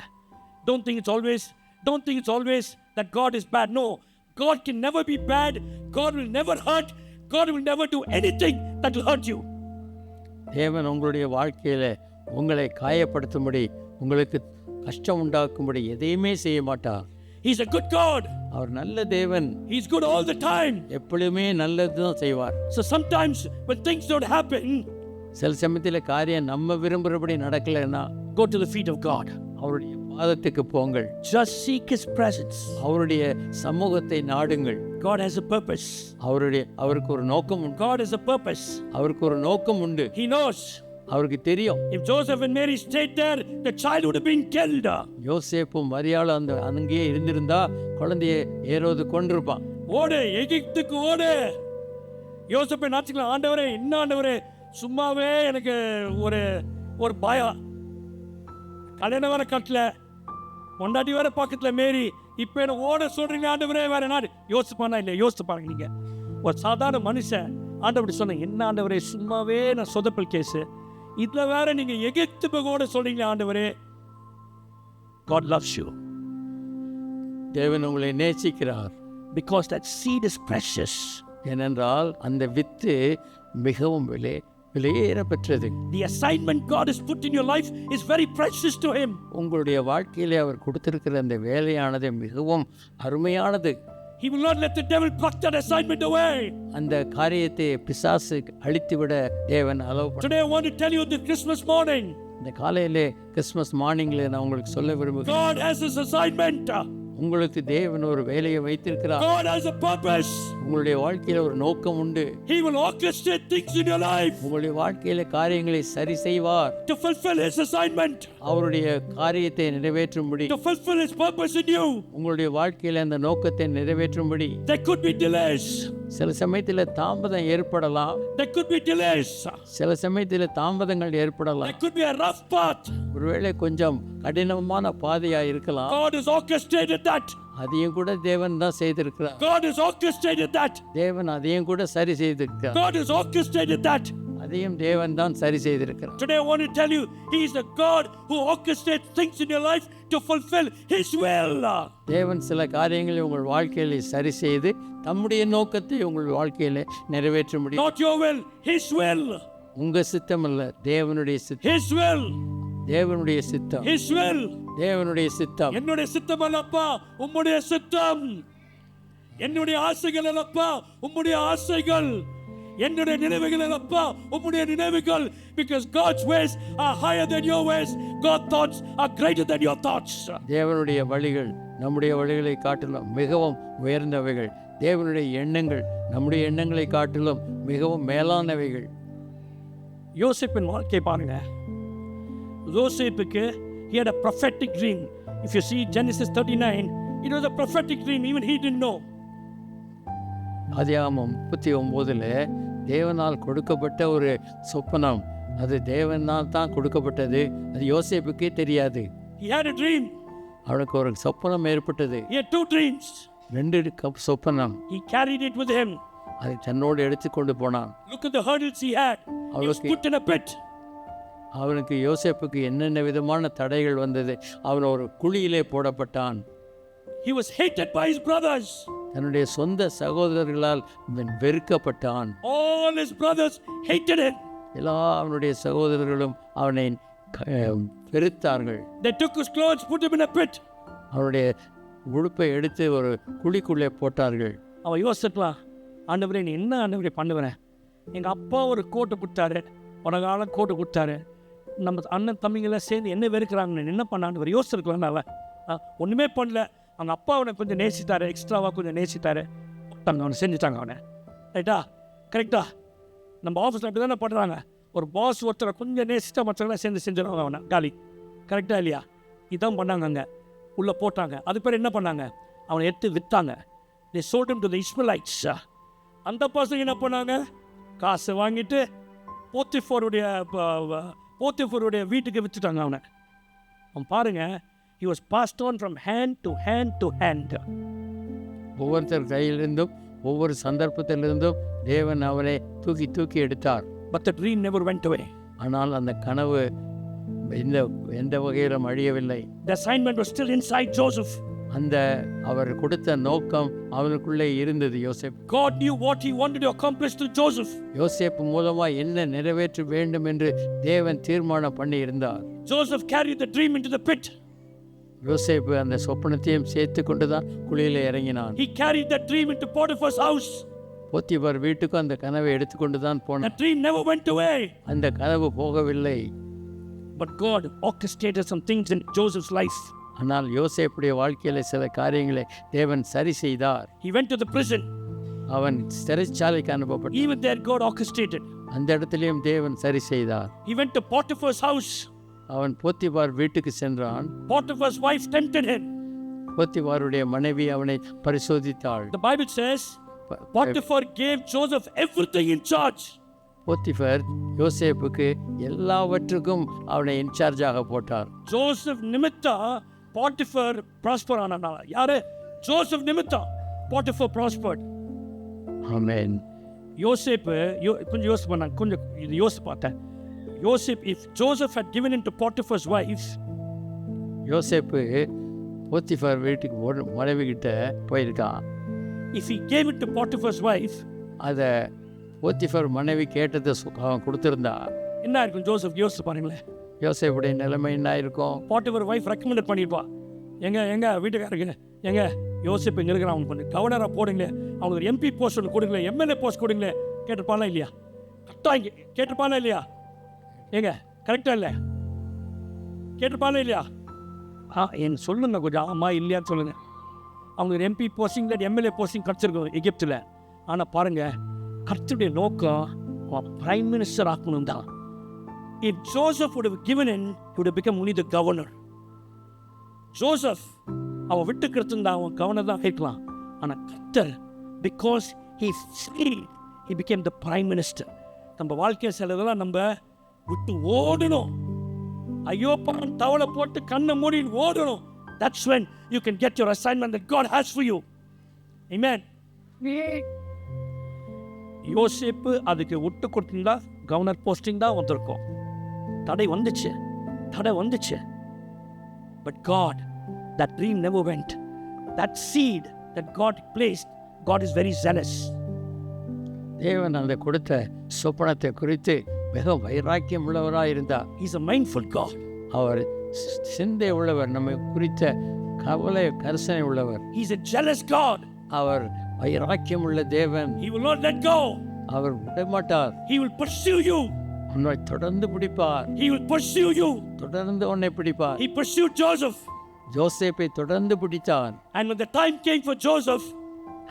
Don't think it's always that God is bad. No, God can never be bad. God will never hurt. God will never do anything that will hurt you. தேவன் உங்களுடைய வாழ்க்கையில் உங்களை காயப்படுத்தும்படி, உங்களுக்கு கஷ்டம் உண்டாக்கும்படி எதையுமே செய்ய மாட்டார். He's a good God. அவர் நல்ல தேவன். He's good all the time. எப்பொழுதுமே நல்லது தான் செய்வார். So sometimes when things don't happen, சில சமயத்தில் காரியம் நம்ம விரும்புகிறபடி நடக்கலைன்னா go to the feet of God. அவருடைய பாதத்துக்கு போங்கள். Just seek His presence. அவருடைய சமூகத்தை நாடுங்கள். God has a purpose. அவருக்கு ஒரு நோக்கம் உண்டு. God has a purpose. அவருக்கு ஒரு நோக்கம் உண்டு. He knows. அவருக்கு தெரியும். If Joseph and Mary stayed there, the child would have been killed. யோசேப்பும் மரியாளும் அங்கேயே இருந்திருந்தா குழந்தையை ஏரோது கொண்டிருப்பான். ஓடு, எகிப்துக்கு ஓடு. யோசேப்பை நாச்சுக்கலாம், ஆண்டவரே என்ன ஆண்டவரே, சும்மாவே எனக்கு ஒரு பயம். கல்யாணம் வேற கட்டல, பொண்டாட்டி வேற பக்கத்தில் மேரி, இப்போ என்ன ஓட சொல்றீங்க ஆண்டவரே, வேற நாடு. யோசிப்பானா இல்லை? யோசித்து பாருங்க. நீங்க ஒரு சாதாரண மனுஷன் ஆண்டவரை சொன்னேன், என்ன ஆண்டவரே சும்மாவே நான் சொதப்பல் கேஸு, இதில் வேற நீங்க எகிப்துக்கு ஓட சொல்றீங்க ஆண்டவரே. God loves you. தேவன் உங்களை நேசிக்கிறார். Because that seed is precious. ஏனென்றால் அந்த வித்து மிகவும் விலையேற பெற்றது. The assignment God has put in your life is very precious to Him. உங்களுடைய வாழ்க்கையிலே அவர் கொடுத்திருக்கிற அந்த வேலையானது மிகவும் அருமையானது. He will not let the devil pluck that assignment away. அந்த காரியத்தை பிசாசு அழித்துவிட தேவன் allow. Today I want to tell you this Christmas morning. இந்த காலையிலே கிறிஸ்மஸ் மார்னிங்ல நான் உங்களுக்கு சொல்ல விரும்புகிறேன். God has His assignment. உங்களுக்கு தேவன் ஒரு வேலையை வைத்திருக்கிறார். God has a purpose. உங்களுடைய வாழ்க்கையில ஒரு நோக்கம் உண்டு. He will orchestrate things in your life. உங்களுடைய வாழ்க்கையில காரியங்களை சரி செய்வார். To fulfill His assignment. அவருடைய காரியத்தை நிறைவேற்றும்படி. To fulfill His purpose in you. உங்களுடைய வாழ்க்கையில அந்த நோக்கத்தை நிறைவேற்றும்படி. There could be delays. சில சமயத்தில் தாமதம் ஏற்படலாம். There could be delays. சில சமயத்தில் தாமதங்கள் ஏற்படலாம். There could be a rough path. ஒருவேளை கொஞ்சம் கடினமான பாதையா இருக்கலாம். God has orchestrated that. அதையும் கூட தேவன் தான் செய்திருக்கிறார். God has orchestrated that. தேவன் அதையும் கூட சரி செய்திருக்கிறார். God has orchestrated that. அதையும் தேவன் தான் சரி செய்திருக்கிறார். Today I want to tell you, He is the God who orchestrates things in your life to fulfill His will. தேவன் சில காரியங்களை உங்கள் வாழ்க்கையில சரி செய்து தம்முடைய நோக்கத்தை உங்கள் வாழ்க்கையில நிறைவேற்ற முடியும். Not your will, His will. உங்க சித்தம் அல்ல, தேவனுடைய சித்தம். His will. தேவனுடைய சித்தம். His will. தேவனுடைய சித்தம். என்னுடைய சித்தம் அல்லப்பா, உம்முடைய சித்தம். என்னுடைய ஆசைகள் அல்லப்பா, உம்முடைய ஆசைகள். என்னுடைய நினைவுகள் அல்லப்பா, உம்முடைய நினைவுகள். Because God's ways are higher than your ways. God's thoughts are greater than your thoughts. தேவனுடைய வழிகள் நம்முடைய வழிகளை காட்டிலும் மிகவும் உயர்ந்தவைகள். தேவனுடைய எண்ணங்கள் நம்முடைய எண்ணங்களை காட்டிலும் மிகவும் மேலானவைகள். யோசேப்பின் வாழ்க்கை பாருங்க. யோசேப்புக்கு he had a prophetic dream. If you see Genesis 39, it was a prophetic dream, even he didn't know. ஆதியாகமம் 39 தேவனால் கொடுக்கப்பட்ட ஒரு சொப்பனம். அது தேவனால் தான் கொடுக்கப்பட்டது. அது யோசேப்புக்கே தெரியாது. He had a dream. அவனுக்கு ஒரு சொப்பனம் ஏற்பட்டது. He had 2 dreams. 2 சொப்பனம். He carried it with him. அதை தன்னோடு எடுத்துக்கொண்டு போனான். Look at the hurdles he had. He was put in a pit. அவனுக்கு யோசேப்புக்கு என்னென்ன விதமான தடைகள் வந்தது. அவன் ஒரு குழியிலே போடப்பட்டான். He was hated by his brothers. தன்னுடைய சொந்த சகோதரர்களால் அவன் வெறுக்கப்பட்டான். All his brothers hated him. எல்லா அவனுடைய சகோதரர்களும் அவனை வெறுத்தார்கள். They took his clothes, put him in a pit. அவனுடைய உடுப்பை எடுத்து ஒரு குழிக்குள்ளே போட்டார்கள். அவன் யோசிக்கலாம், ஆண்டவரே நீ என்ன ஆண்டவரே பண்ணுவேன்? எங்கள் அப்பா ஒரு கோட்டை கொடுத்தாரு, உனக்கால கோட்டை கொடுத்தாரு, நம்ம அண்ணன் தம்பிங்களை சேர்ந்து என்ன வெறுக்கிறாங்க, என்ன பண்ணான்னு யோசிச்சிருக்கலாம். அவன் ஒன்றுமே பண்ணல. அவங்க அப்பா அவனை கொஞ்சம் நேசித்தாரு, எக்ஸ்ட்ராவாக கொஞ்சம் நேசித்தாரு, அவனை செஞ்சுட்டாங்க அவனை. ரைட்டா? கரெக்டா? நம்ம ஆஃபீஸில் அப்படி தானே பண்ணுறாங்க. ஒரு பாஸ் ஒருத்தரை கொஞ்சம் நேசித்தா மற்றவங்களை சேர்ந்து செஞ்சிருவாங்க அவனை காலி. கரெக்டாக இல்லையா? இதான் பண்ணாங்க. அங்கே உள்ளே போட்டாங்க. அது பேர் என்ன பண்ணாங்க? அவனை எடுத்து விற்றாங்க. they sold him to the Ishmaelites. அந்த பசங்க என்ன பண்ணாங்க? காசு வாங்கிட்டு போத்திஃபருடைய வீட்டுக்கு விற்றுட்டாங்க அவனை. அவன் பாருங்க, he was passed on from hand to hand to hand. ஒவ்வொருத்தர் கையிலிருந்தும் ஒவ்வொரு சந்தர்ப்பத்திலிருந்தும் தேவன் அவனை தூக்கி தூக்கி எடுத்தார். But the dream never went away. ஆனால் அந்த கனவு எந்த வகையிலும் அழியவில்லை. The assignment was still inside Joseph. அந்த அவர் கொடுத்த நோக்கம் அவனுக்குள்ளே இருந்தது. யோசேப், God knew what he wanted to accomplish through Joseph. யோசேப்பு மூலமா என்ன நிறைவேற்ற வேண்டும் என்று தேவன் தீர்மானம் பண்ணி இருந்தார். Joseph carried the dream into the pit. யோசேப்பு அந்த சொப்பனத்தையும் சேர்த்து கொண்டுதான் குழியில இறங்கினான். He carried that dream into Potiphar's house. Potiphar வீட்டுக்கும் அந்த கனவை எடுத்துக்கொண்டுதான் போனான். That dream never went away. அந்த கனவு போகவில்லை. But God orchestrated some things in Joseph's life. ஆனால் யோசேப்புடைய வாழ்க்கையில சில காரியங்களை தேவன் சரி செய்தார். He went to the prison. அவன் சிறைச்சாலைக்கு அனுப்பப்பட்டான். Even there God orchestrated. அந்த இடத்திலையும் தேவன் சரி செய்தார். He went to Potiphar's house. அவன் போத்திபார் வீட்டுக்கு சென்றான். Potiphar's wife tempted him. போத்திபாருடைய மனைவி அவனை பரிசோதித்தாள். The Bible says Potiphar gave Joseph everything in charge. Potiphar யோசேப்புக்கு எல்லாவற்றுக்கும் அவனை இன்சார்ஜாக போட்டார். ஜோசப் நிமித்தா Potiphar prosper ஆனானா? யாரு? ஜோசப் நிமித்தா Potiphar prospered. ஆமென். யோசேப்பு கொஞ்சம் யோசிச்சு பண்ணாங்க. கொஞ்சம் இது யோசிச்சு பார்த்தேன். யோசேப், if Joseph had given in to Potiphar's wife, யோசேப்பு போத்திபார் வீட்டுக்கு மனைவி கிட்ட போயிருக்கான். if he gave it to Potiphar's wife, அதை போத்திபார் மனைவி கேட்டதை அவன் கொடுத்திருந்தா என்ன இருக்கும்? ஜோசப் யோசிச்சு பாருங்களேன். யோசேப்புடைய நிலைமை என்ன இருக்கும்? Potiphar wife recommended பண்ணிருப்பா, எங்க வீட்டுக்காரருக்கு எங்க யோசேப் இங்கே இருக்கிறான், அவனுக்கு கொஞ்சம் கவர்னராக போடுங்களே, அவனுக்கு ஒரு எம்பி போஸ்ட் ஒன்று கொடுங்களே, எம்எல்ஏ போஸ்ட் கொடுங்களே. கேட்டிருப்பானா இல்லையா? கரெக்டாக இங்கே கேட்டிருப்பானா இல்லையா? ஏங்க கரெக்டாக இல்லை? கேட்டிருப்பானா இல்லையா? என் சொல்லுங்க கொஞ்சம், ஆமாம் இல்லையான்னு சொல்லுங்கள். அவங்களுக்கு எம்பி போஸ்டிங் இல்லை எம்எல்ஏ போஸ்டிங் கிடச்சிருக்கும் எகிப்தில். ஆனால் பாருங்கள், கர்த்தருடைய நோக்கம் அவன் பிரைம் மினிஸ்டர் ஆக்கணும் தான். If Joseph would have given in, he would have become only the governor. Joseph அவன் விட்டு கிடத்திருந்தா அவன் கவர்னர் தான் கேட்கலாம். ஆனால் கர்த்தர், because he freed, he became the prime minister. நம்ம வாழ்க்கை சிலதெல்லாம் நம்ம விட்டு ஓடணும். ஐயோ பான் தவளை போட்டு கண்ணை மூடி ஓடணும். That's when you can get your assignment that God has for you. Amen. யோசேப்பு அதுக்கு விட்டு கொடுத்திருந்தா கவர்னர் போஸ்டிங் தான் வந்திருக்கும். தடை வந்துச்சு. But God, that dream never went. That seed that God placed, God is very zealous. தேவன் அந்த கொடுத்த சொப்பனத்தை குறித்து மிக வைராக்கியம் உள்ளவராக இருந்தார். He's a mindful God. அவர் சிந்தை உள்ளவர், நம்மை குறித்த கவலை கரிசனை உள்ளவர். He's a jealous God. அவர் வைராக்கியம் உள்ள தேவன். He will not let go. அவர் விடமாட்டார். He will pursue you. உன்னை தொடர்ந்து பிடிப்பார். He will pursue you. தொடர்ந்து உன்னை பிடிப்பார். He pursued Joseph. ஜோசேப்பை தொடர்ந்து பிடித்தான். And when the time came for Joseph,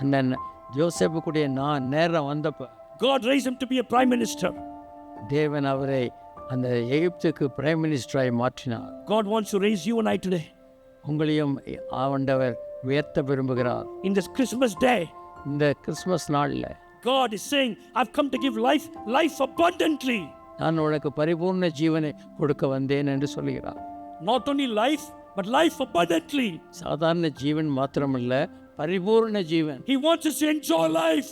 அந்த ஜோசேப்புக்குடைய நேரம் வந்தப்ப God raised him to be a prime minister. தேவன் அவரை அந்த எகிப்துக்கு பிரைம் மினிஸ்டராய் மாற்றினார். God wants to raise you and I today. உங்களையும் ஆண்டவர் உயர்த்த விரும்புகிறார். In this Christmas day, இந்த கிறிஸ்மஸ் நாளில் God is saying, I've come to give life abundantly. நான் உனக்கு பரிபூர்ண ஜீவனை கொடுக்க வந்தேன் என்று சொல்கிறார். Not only life, but life abundantly. சாதாரண ஜீவன் மாத்திரமல்ல, பரிபூர்ண ஜீவன். He wants us to enjoy life.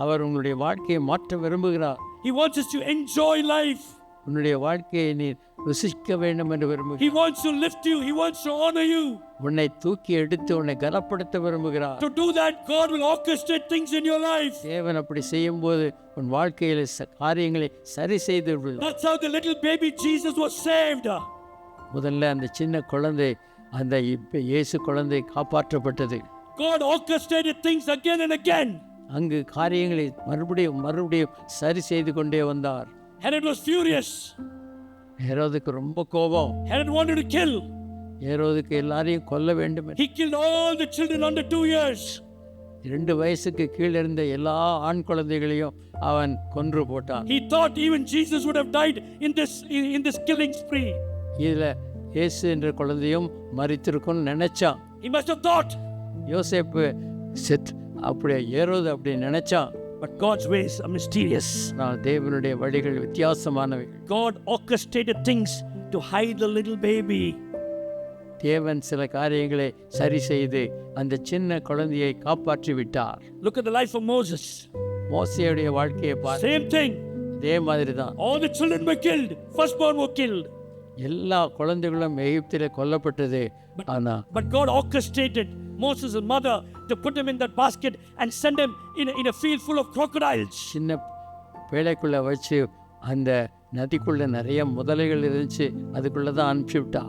அவர் உங்களுடைய வாழ்க்கையை மாற்ற விரும்புகிறார். He wants us to enjoy life. உன்னுடைய வாழ்க்கையை நீ ருசிக்க வேண்டும் என்று விரும்புகிறார். He wants to lift you. He wants to honor you. உன்னை தூக்கி எடுத்து உன்னை கனப்படுத்த விரும்புகிறார். To do that, God will orchestrate things in your life. தேவன் அப்படி செய்யும்போது உன் வாழ்க்கையில் காரியங்களை சரி செய்து விடுவார். That's how the little baby Jesus was saved. முதல்ல அந்த சின்ன குழந்தை, அந்த இயேசு குழந்தை காப்பாற்றப்பட்டது. God orchestrated things again and again. அங்கு காரியங்களை மறுபடியும் சரி செய்து கொண்டே வந்தார். Herod was furious. ஹெரோதுக்கு ரொம்ப கோபம். Herod wanted to kill. ஹெரோதுக்கு எல்லாரையும் கொல்ல வேண்டும். He killed all the children under 2 years. 2 வயசுக்கு கீழே இருந்த எல்லா ஆண் குழந்தைகளையும் அவன் கொன்று போட்டான். He thought even Jesus would have died in this killing spree. இதுல இயேசு என்ற குழந்தையும் மரித்திருக்கும்னு நினைச்சான். He must have thought. யோசேப்பு அப்படியே ஹெரோது அப்படி நினைச்சான். But God's ways are mysterious. நான் தேவனுடைய வழிகள் வித்தியாசமானவை. God orchestrated things to hide the little baby. தேவன் சில காரியங்களை சரி செய்து அந்த சின்ன குழந்தையை காப்பாற்றி விட்டார். Look at the life of Moses. மோசேயுடைய வாழ்க்கையை பாரு. Same thing. அதே மாதிரி தான். All the children were killed. Firstborn were killed. எல்லா குழந்தைகளும் எகிப்திலே கொல்லப்பட்டது. But God orchestrated Moses' mother to put him in that basket and send him in a field full of crocodiles. சின்ன பேழைக்குள்ள வச்சு அந்த நதிக்குள்ள நிறைய முதலைகள் இருந்துச்சு, அதுக்குள்ள தான் அனுப்பிச்சு விட்டா.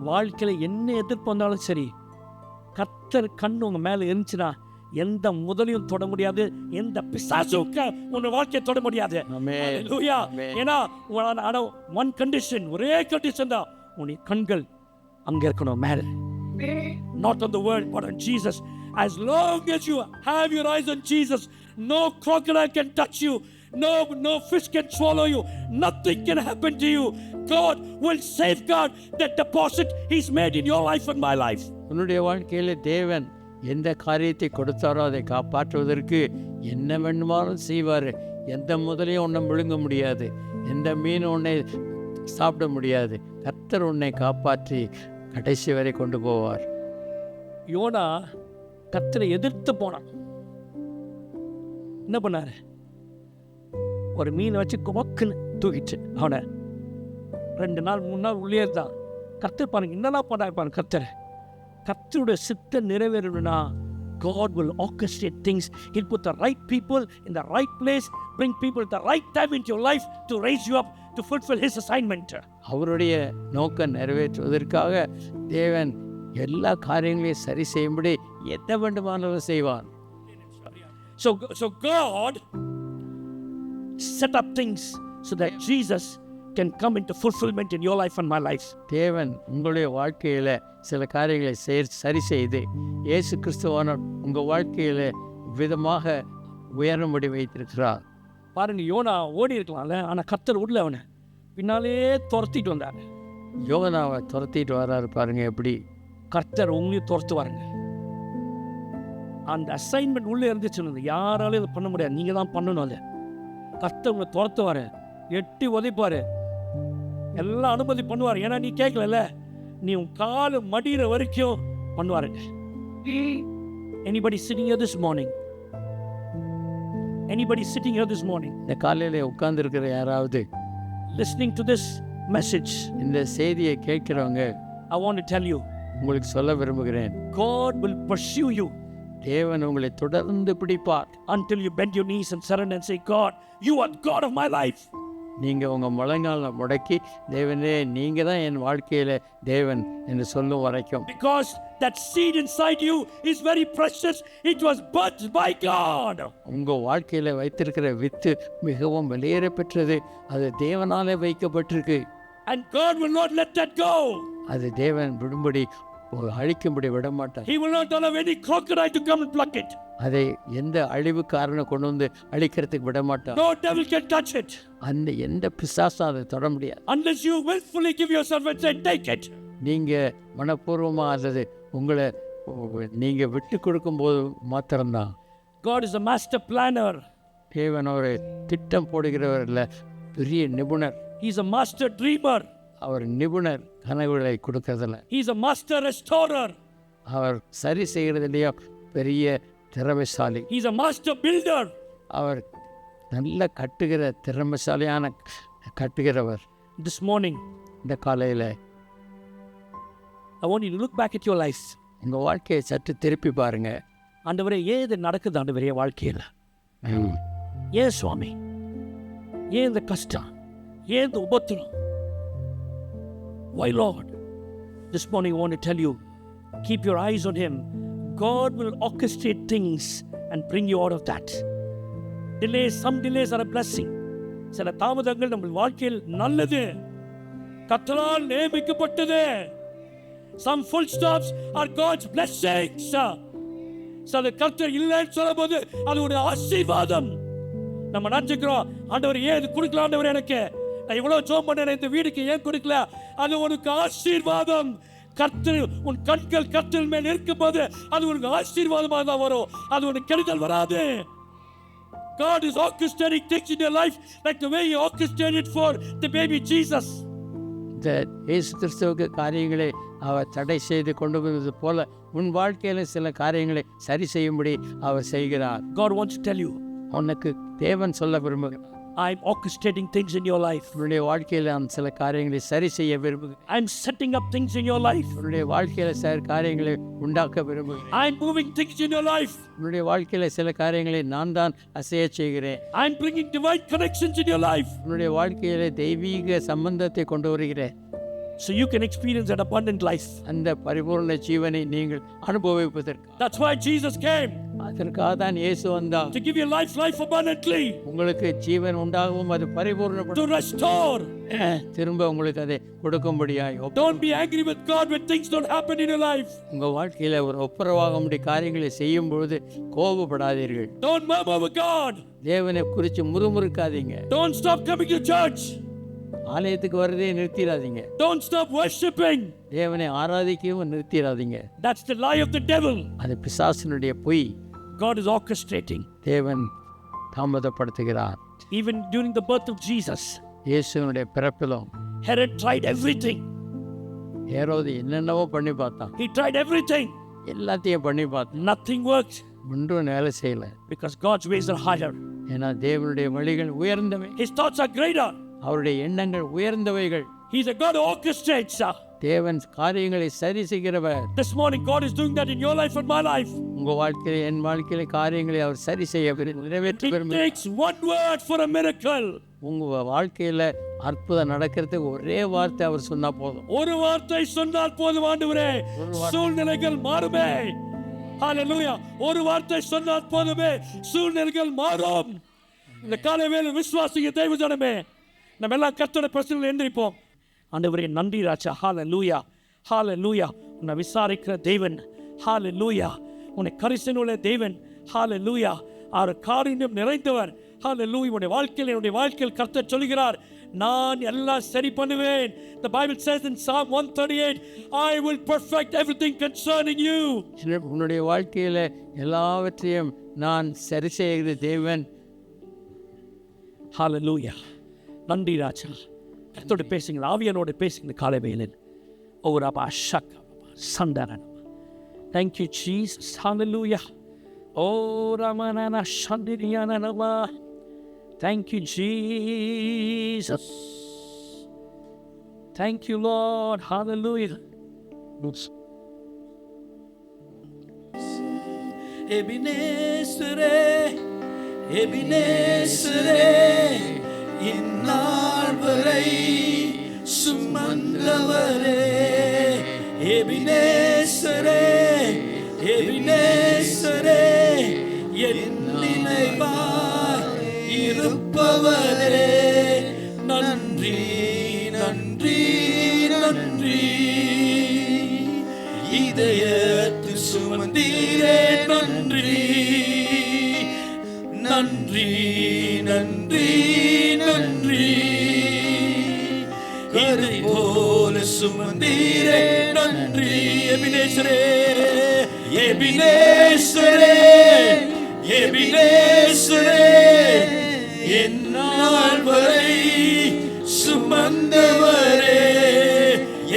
வாழ்க்கையில என்ன எதிர்ப்பு வந்தாலும் சரி, கர்த்தர் கண்ணு உங்க மேல இருந்துச்சுன்னா எந்த முதலையும் தொட முடியாது, எந்த பிசாசும் உங்க வாழ்க்கையை தொட முடியாது. ஏன்னா ஒன் கண்டிஷன், ஒரே கண்டிஷன் தான், உன்னுடைய கண்கள் அங்க இருக்கணும் மேல. Not on the world, but on Jesus. As long as you have your eyes on Jesus, no crocodile can touch you. No fish can swallow you. Nothing can happen to you. God will safeguard that deposit He's made in your life and my life. உன்னுடைய வாழ்க்கையில தேவன் எந்த காரியத்தை கொடுத்தாரோ அதை காப்பாற்றுவதற்கு என்ன வேண்டுமானாலும் செய்வார். எந்த முதலையும் உன்னை முழுங்க முடியாது, எந்த மீனும் உன்னை சாப்பிட முடியாது. கர்த்தர் உன்னை காப்பாற்றி கடைசி வரை கொண்டு போவார். யோனா கர்த்தரை எதிர்த்து போனான். என்ன பண்ணாரு? ஒரு மீனை வச்சு கொக்குன்னு தூக்கிச்சு அவனை. 2 நாள் 3 நாள் உள்ளே இருந்தான். கர்த்தர் பாருங்க என்னெல்லாம் பண்ணாரு பாருங்க. கர்த்தருடைய சித்தம் நிறைவேறணும்னா God will orchestrate things. He'll put the right people in the right place, bring people at the right time into your life to raise you up to fulfill His assignment. அவருடைய நோக்கம் நிறைவேற்றுவதற்காக தேவன் எல்லா காரியங்களையும் சரி செய்யும்படி எதை வேண்டுமானாலும் செய்வார். So God set up things so that Jesus can come into fulfillment in your life and my life. தேவன் உங்களுடைய வாழ்க்கையில சில காரியங்களை சரி செய்து இயேசு கிறிஸ்துவான உங்க வாழ்க்கையில விதமாக உயரும்படி வைத்திருக்கிறார். பாருங்க, யோனா ஓடி இருக்கலாம்ல, ஆனா கர்த்தர் விடல, அவனை பின்னாலே துரத்திட்டு வந்தார். யோனாவை துரத்திட்டு வர்றாரு பாருங்க. எப்படி கர்த்தர் உங்களையும் துரத்து வாருங்க. அந்த அசைன்மெண்ட் உள்ளே இருந்துச்சுன்னு யாராலும் இதை பண்ண முடியாது, நீங்க தான் பண்ணணும். அதை கர்த்தர் உங்களை துரத்துவாரு, எட்டி உதைப்பாரு, எல்லாம் அனுமதி பண்ணுவார். ஏன்னா நீ கேட்கல, நீ உன் காலு மடிகிற வரைக்கும் பண்ணுவாருங்க. Anybody sitting here this morning, Anybody sitting here this morning, இந்த காலையில் உட்கார்ந்துருக்கிற யாராவது listening to this message, இந்த செய்தியை கேட்கிறவங்க, I want to tell you, உங்களுக்கு சொல்ல விரும்புகிறேன், God will pursue you தேவன் உங்களை தொடர்ந்து பிடிப்பார். until you bend your knees and surrender and say, God, you are God of my life. நீங்கள் உங்கள் முழங்கால முடக்கி, தேவனே நீங்கள் தான் என் வாழ்க்கையில் தேவன் என்று சொல்லும் வரைக்கும். Because that seed inside you is very precious. It was birthed by God. உங்கள் வாழ்க்கையில் வைத்திருக்கிற வித்து மிகவும் வெளியேற பெற்றது. அது தேவனாலே வைக்கப்பட்டிருக்கு. And God will not let that go. அது தேவன் விடும்படி அழிக்கும்படி விட மாட்டார். He will not allow any crocodile to come and pluck it. அதை எந்த அழிவுக்காரனை கொண்டு வந்து அழிக்கிறதுக்கு விட மாட்டார். No devil can touch it. அந்த எந்த பிசாசும் அதை தொட முடியாது. Unless you willfully give yourself and say, take it. நீங்கள் மனப்பூர்வமாக அல்லது உங்களை நீங்கள் விட்டு கொடுக்கும்போது மாத்திரம்தான். God is a master planner. தேவன் ஒரு திட்டம் போடுகிறவர் இல்லை, பெரிய நிபுணர். He is a master dreamer. அவர் நிபுணர் கனவுகளை கொடுக்கறதில்ல. He is a master restorer. அவர் சரி செய்கிறதுலையோ பெரிய திறமைசாலி. He is a master builder. அவர் நல்ல கட்டுகிற திறமைசாலியான கட்டுகிறவர். This morning, இந்த காலையில் I want you to look back at your life. உங்கள் வாழ்க்கையை சற்று திருப்பி பாருங்க. ஆண்டவரே, ஏன் இது நடக்குது ஆண்டவரே வாழ்க்கையில்? ஏன் சுவாமி? ஏன் இந்த கஷ்டம்? ஏன் இந்த உபத்திரம்? Why, Lord? This morning I want to tell you, keep your eyes on Him. God will orchestrate things and bring you out of that. Delays, some delays are a blessing. சில தாமதங்கள் நம்ம வாழ்க்கையில் நல்லது, கர்த்தரால் நியமிக்கப்பட்டது. Some full stops are God's blessings. சில கர்த்தர் இல்லைன்னு சொல்லும்போது அது ஒரு ஆசீர்வாதம். நம்ம நினைச்சுக்கிறோம், ஆண்டவர் ஏன் இது கொடுக்கல, ஆண்டவர் எனக்கு நான் இவ்வளவு ஜெபம் பண்ணேன், இந்த வீடுக்கு ஏன் கொடுக்கல? அது உனக்கு ஆசீர்வாதம். கர்த்தர் உன் கண்கள் கர்த்தர் மேல் இருக்கும்போது அது உனக்கு ஆசீர்வாதமாக தான் வரும், அது உனக்கு கெடுதல் வராது. God is orchestrating things in your life like the way He orchestrated for the baby Jesus. இந்த இயேசு கிறிஸ்துவுக்கு காரியங்களை அவர் தடை செய்து கொண்டு வருவது போல உன் வாழ்க்கையில் சில காரியங்களை சரி செய்யும்படி அவர் செய்கிறார். God wants to tell you, உனக்கு தேவன் சொல்ல விரும்புகிறார், I'm orchestrating things in your life. உன்னுடைய வாழ்க்கையில் நான் சில காரியங்களை சரி செய்ய விரும்புகிறேன். I'm setting up things in your life. உன்னுடைய வாழ்க்கையில் சில காரியங்களை உண்டாக்க விரும்புகிறேன். I'm moving things in your life. உன்னுடைய வாழ்க்கையில் சில காரியங்களை நான் தான் அசைய செய்கிறேன். I'm bringing divine connections in your life. உன்னுடைய வாழ்க்கையில் தெய்வீக சம்பந்தத்தை கொண்டு வருகிறேன். So you can experience an abundant life. அந்த பரிபூர்ண ஜீவனை நீங்கள் அனுபவிப்பதற்கு. That's why Jesus came. அதற்காக தான் இயேசு வந்தார். To give you life abundantly. உங்களுக்கு ஜீவன் உண்டாகவும் அது பரிபூர்ணப்படும். To restore. திரும்ப உங்களுக்கு அதை கொடுக்கும்படியாய். Don't be angry with God when things don't happen in your life. உங்க வாழ்க்கையில ஒரு ஒப்புரவாகும்படி காரியங்களை செய்யும் பொழுது கோபப்படாதீர்கள். Don't murmur with God. தேவனை குறித்து முறுமுறுக்காதீங்க. Don't stop coming to church. ஆலயத்துக்கு வரதே நிறுத்திடாதீங்க. Don't stop worshiping. தேவனை ஆராதிக்கவும் நிறுத்திடாதீங்க. That's the lie of the devil. அது பிசாசினுடைய பொய். God is orchestrating. தேவன் தாமதப்படுத்துகிறார். Even during the birth of Jesus, இயேசுவினுடைய பிறப்பிலும் Herod tried everything. ஏரோது என்னென்னவோ பண்ணி பார்த்தான். He tried everything. எல்லாத்தையும் பண்ணி பார்த்தான். Nothing worked. ஒன்றும் வேலை செய்யல. Because God's ways are higher. ஏன்னா தேவனுடைய வழிகள் உயர்ந்தவை. His thoughts are greater. அவருடைய எண்ணங்கள் உயர்ந்தவைகள். He's a God who orchestrates. தேவன் காரியங்களை சரி செய்கிறவர். This morning God is doing that in your life and my life. உங்க வாழ்க்கையில என் வாழ்க்கையில காரியங்களை அவர் சரி செய்ய நிறைவேற்ற It takes one word for a miracle. உங்க வாழ்க்கையில அற்புதம் நடக்கிறதுக்கு ஒரே வார்த்தை அவர் சொன்னா போதும். ஒரு வார்த்தை சொன்னால் போதும் ஆண்டவரே, சூழ்நிலைகள் மாறுமே. ஹalleluya. ஒரு வார்த்தை சொன்னால் போதுமே, சூழ்நிலைகள் மாறும். இந்த காலை வேளை விசுவாசிக்க தேவ ஜனமே, நம்ம எல்லாம் கர்த்தருடைய பிரசன்னத்தில் எந்திரிப்போம். ஆண்டவரே நன்றி ராஜா. ஹalleluya. ஹalleluya. உன்னை விசாரிக்கிற தேவன். ஹalleluya. உன்னை கரிசனையுள்ள தேவன். ஹalleluya. அவர் காரியம் நிறைந்தவர். ஹalleluya. உன்னுடைய வாழ்க்கையில் கர்த்தர் சொல்கிறார், நான் எல்லாம் சரி பண்ணுவேன். The Bible says in Psalm 138, I will perfect everything concerning you. உன்னுடைய வாழ்க்கையில எல்லாவற்றையும் நான் சரி செய்கிற தேவன். ஹalleluya. நன்றி ராஜா. கர்த்தரோடு பேசுங்க, ஆவியானோடு பேசுங்க காலை வேளையில். ஓ ரபா ஷக் சந்தரன். Thank you Jesus. Hallelujah. Oh, Ramanana Shandiriyananama. Thank you, Jesus. Thank you, Lord. Hallelujah. எபினேசரே எபினேசரே இந்நாள் வரை சுமந்தவரே எபினேசரே எபினேசரே என் நினைவாய் இருப்பவரே நன்றி நன்றி நன்றி இதயத்து சுமந்தீரே நன்றி நன்றி நன்றி நன்றி இதை போல சுமந்தீரே நன்றி எபினேசரே எபினேசரே எபினேசரே எந்நாள் வரை சுமந்தவரே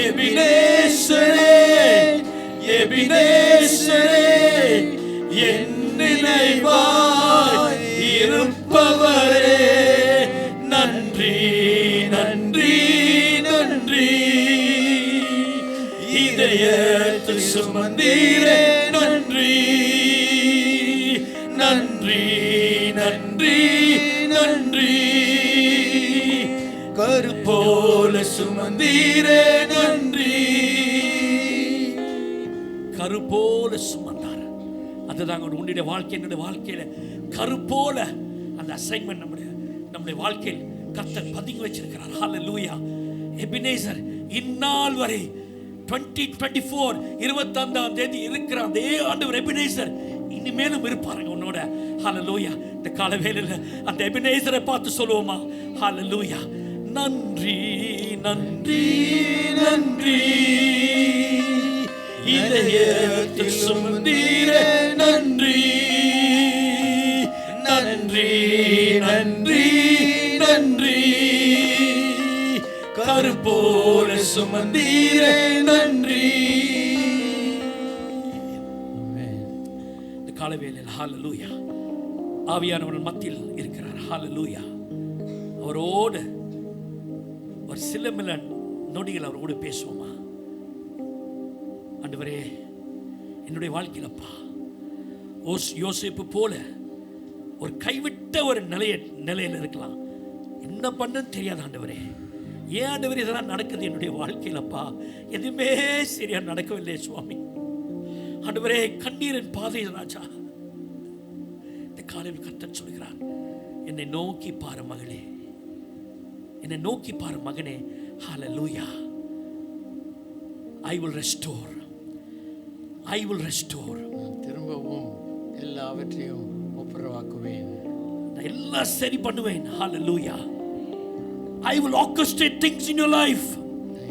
எபினேசரே எபினேசரே என் நினைவாய் இருப்பவரே நன்றி நன்றி நன்றி இதயத்து சுமந்தீரே நன்றி நன்றி நன்றி நன்றி கருப்போல சுமந்தீரே நன்றி கருப்போல சுமந்தார். அதுதாங்க உன்னுடைய வாழ்க்கை என்னுடைய வாழ்க்கையில கருப்போல அந்த அசைன்மெண்ட் நம்முடைய வாழ்க்கையில் கர்த்தர் பதுங்கி வச்சிருக்கிறார். ஹல்லேலூயா. எபினேசர் இந்நாள் வரை 2024 25ஆம் தேதி இருக்கிற அதே ஆண்டவர் எபினேசர் இனிமேலும் இருப்பாருங்க உன்னோட. ஹல்லேலூயா. இந்த கால வேளையில அந்த எபினேசரை பார்த்து சொல்லுவோமா? ஹல்லேலூயா. நன்றி நன்றி நன்றி இதயத்தில் சுமந்தீரே நன்றி நன்றி நன்றி நன்றி கருப்போல சுமந்தீரே நன்றி. இந்த காலவேளையில் ஹல்லேலூயா ஆவியானவர் மத்தியில் இருக்கிறார். ஹல்லேலூயா. அவரோடு ஒரு சில நொடிகள் அவரோடு பேசுவோமா? ஆண்டவரே என்னுடைய வாழ்க்கையிலப்பா யோசேப்பு போல ஒரு கைவிட்ட ஒரு நிலையில் இருக்கலாம். என்ன பண்ணன்னு தெரியாது ஆண்டவரே. ஏன் ஆண்டவரே இதெல்லாம் நடக்குது என்னுடைய வாழ்க்கையிலப்பா? எதுவுமே சரியா நடக்கவில்லை சுவாமி. ஆண்டவரே கண்ணீரின் பாதை ராஜா. இந்த காலையில் கர்த்தர் சொல்கிறார், என்னை நோக்கி பாரு மகளே, என்னை நோக்கி பாரு மகனே. ஹல்லேலூயா. I will restore. I will restore. திரும்பவும் எல்லாவற்றையும் ஒப்புரவாக்குவேன். நான் எல்லாம் சரி பண்ணுவேன். Hallelujah. I will orchestrate things in your life.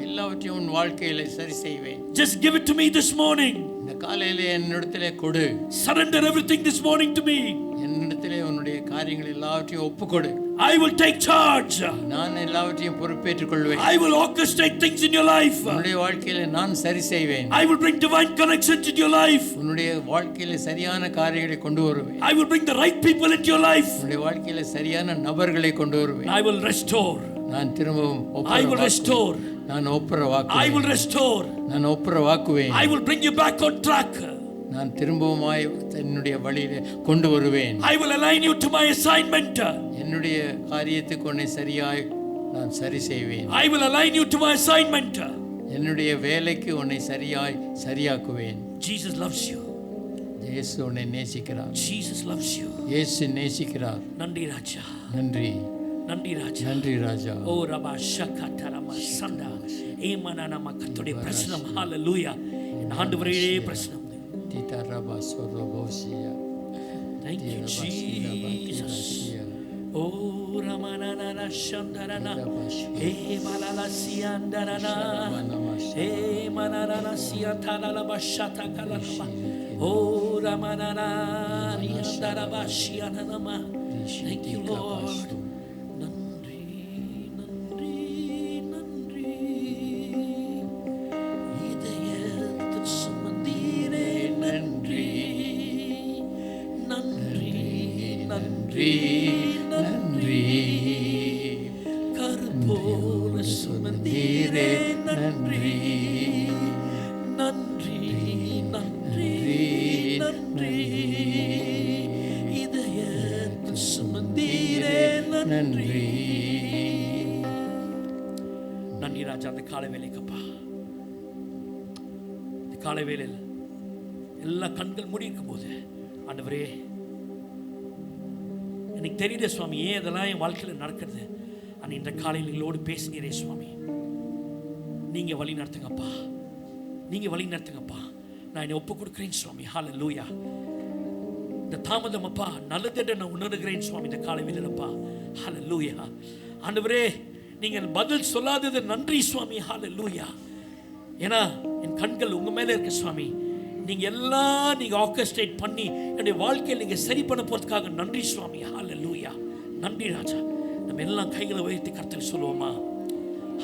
எல்லாவற்றையும் உன் வாழ்க்கையில சரி செய்வேன். Just give it to me this morning. இந்த காலையிலே என்னிடத்திலே கொடு. Surrender everything this morning to me. என்னிடத்திலே உன்னுடைய காரியங்கள் எல்லாவற்றையும் ஒப்புக்கொடு. I will take charge. நான் எல்லாவற்றையும் பொறுப்பேற்றுக் கொள்வேன். I will orchestrate things in your life. உன்னுடைய வாழ்க்கையில நான் சரி செய்வேன். I will bring divine connections into your life. உன்னுடைய வாழ்க்கையில சரியான காரியங்களை கொண்டு வருவேன். I will bring the right people into your life. உன்னுடைய வாழ்க்கையில சரியான நபர்களை கொண்டு வருவேன். I will restore. நான் திரும்பவும் I will restore. நான் ஒப்புரவாக்குவேன். I will restore. நான் ஒப்புரவாக்குவேன். I will bring you back on track. நான் திரும்பவுமாய் என்னுடைய வழியிலே கொண்டு வருவேன். I will align you to my assignment. என்னுடைய காரியத்துக்கு உன்னை சரியாய் நான் சரி செய்வேன். I will align you to my assignment. என்னுடைய வேலைக்கு உன்னை சரியாக்குவேன். Jesus loves you. இயேசு உன்னை நேசிக்கிறார். Jesus loves you. இயேசு நேசிக்கிறார். நன்றி ராஜா. நன்றி நன்றி ராஜா. நன்றி ராஜா. ஓ ரபா ஷகதரமா சந்தா ஏமனனமா கர்த்தருடைய பிரசன்னம். ஹல்லேலூயா. ஆண்டவரே பிரசன்னம். தீதா ரபா சோரோபோசியா. Thank you Jesus. O ரமனனன சந்தரனா A மலல சியந்தரனா A மனரன சியதலல பஷத கலலபா O ரமனனா ரியந்தரபா சியனனமா. Thank you Lord. நன்றி. நன்றி ராஜா. அந்த காலை வேலைக்கப்பா, இந்த காலை வேலையில் எல்லா கண்கள் மூடி இருக்கும் போது ஆண்டவரே, எனக்கு தெரியல சுவாமி ஏன் இதெல்லாம் என் வாழ்க்கையில் நடக்கிறது. ஆனால் இந்த காலையில் எங்களோடு பேசினீரே சுவாமி. நீங்கள் வழி நடத்துங்கப்பா, நீங்கள் வழி நடத்துங்கப்பா. நான் என்னை ஒப்பு கொடுக்குறேன் சுவாமி. ஹல்லேலூயா. இந்த தாமதம் அப்பா நல்லது நான் உணர்கிறேன் சுவாமி இந்த காலை வேளையிலப்பா. ஹல்லேலூயா. ஆண்டவரே, நீங்கள் பதில் சொல்லாதது நன்றி சுவாமி. ஹல்லேலூயா. ஏன்னா என் கண்கள் உங்கள் மேலே இருக்கு சுவாமி. நீங்கள் எல்லாம் நீங்கள் ஆர்கஸ்ட்ரேட் பண்ணி என்னுடைய வாழ்க்கையில் நீங்கள் சரி பண்ண போகிறதுக்காக நன்றி சுவாமி. ஹல்லேலூயா. நன்றி ராஜா. நம்ம எல்லாம் கைகளை உயர்த்தி கர்த்தருக்கு சொல்லுவோமா?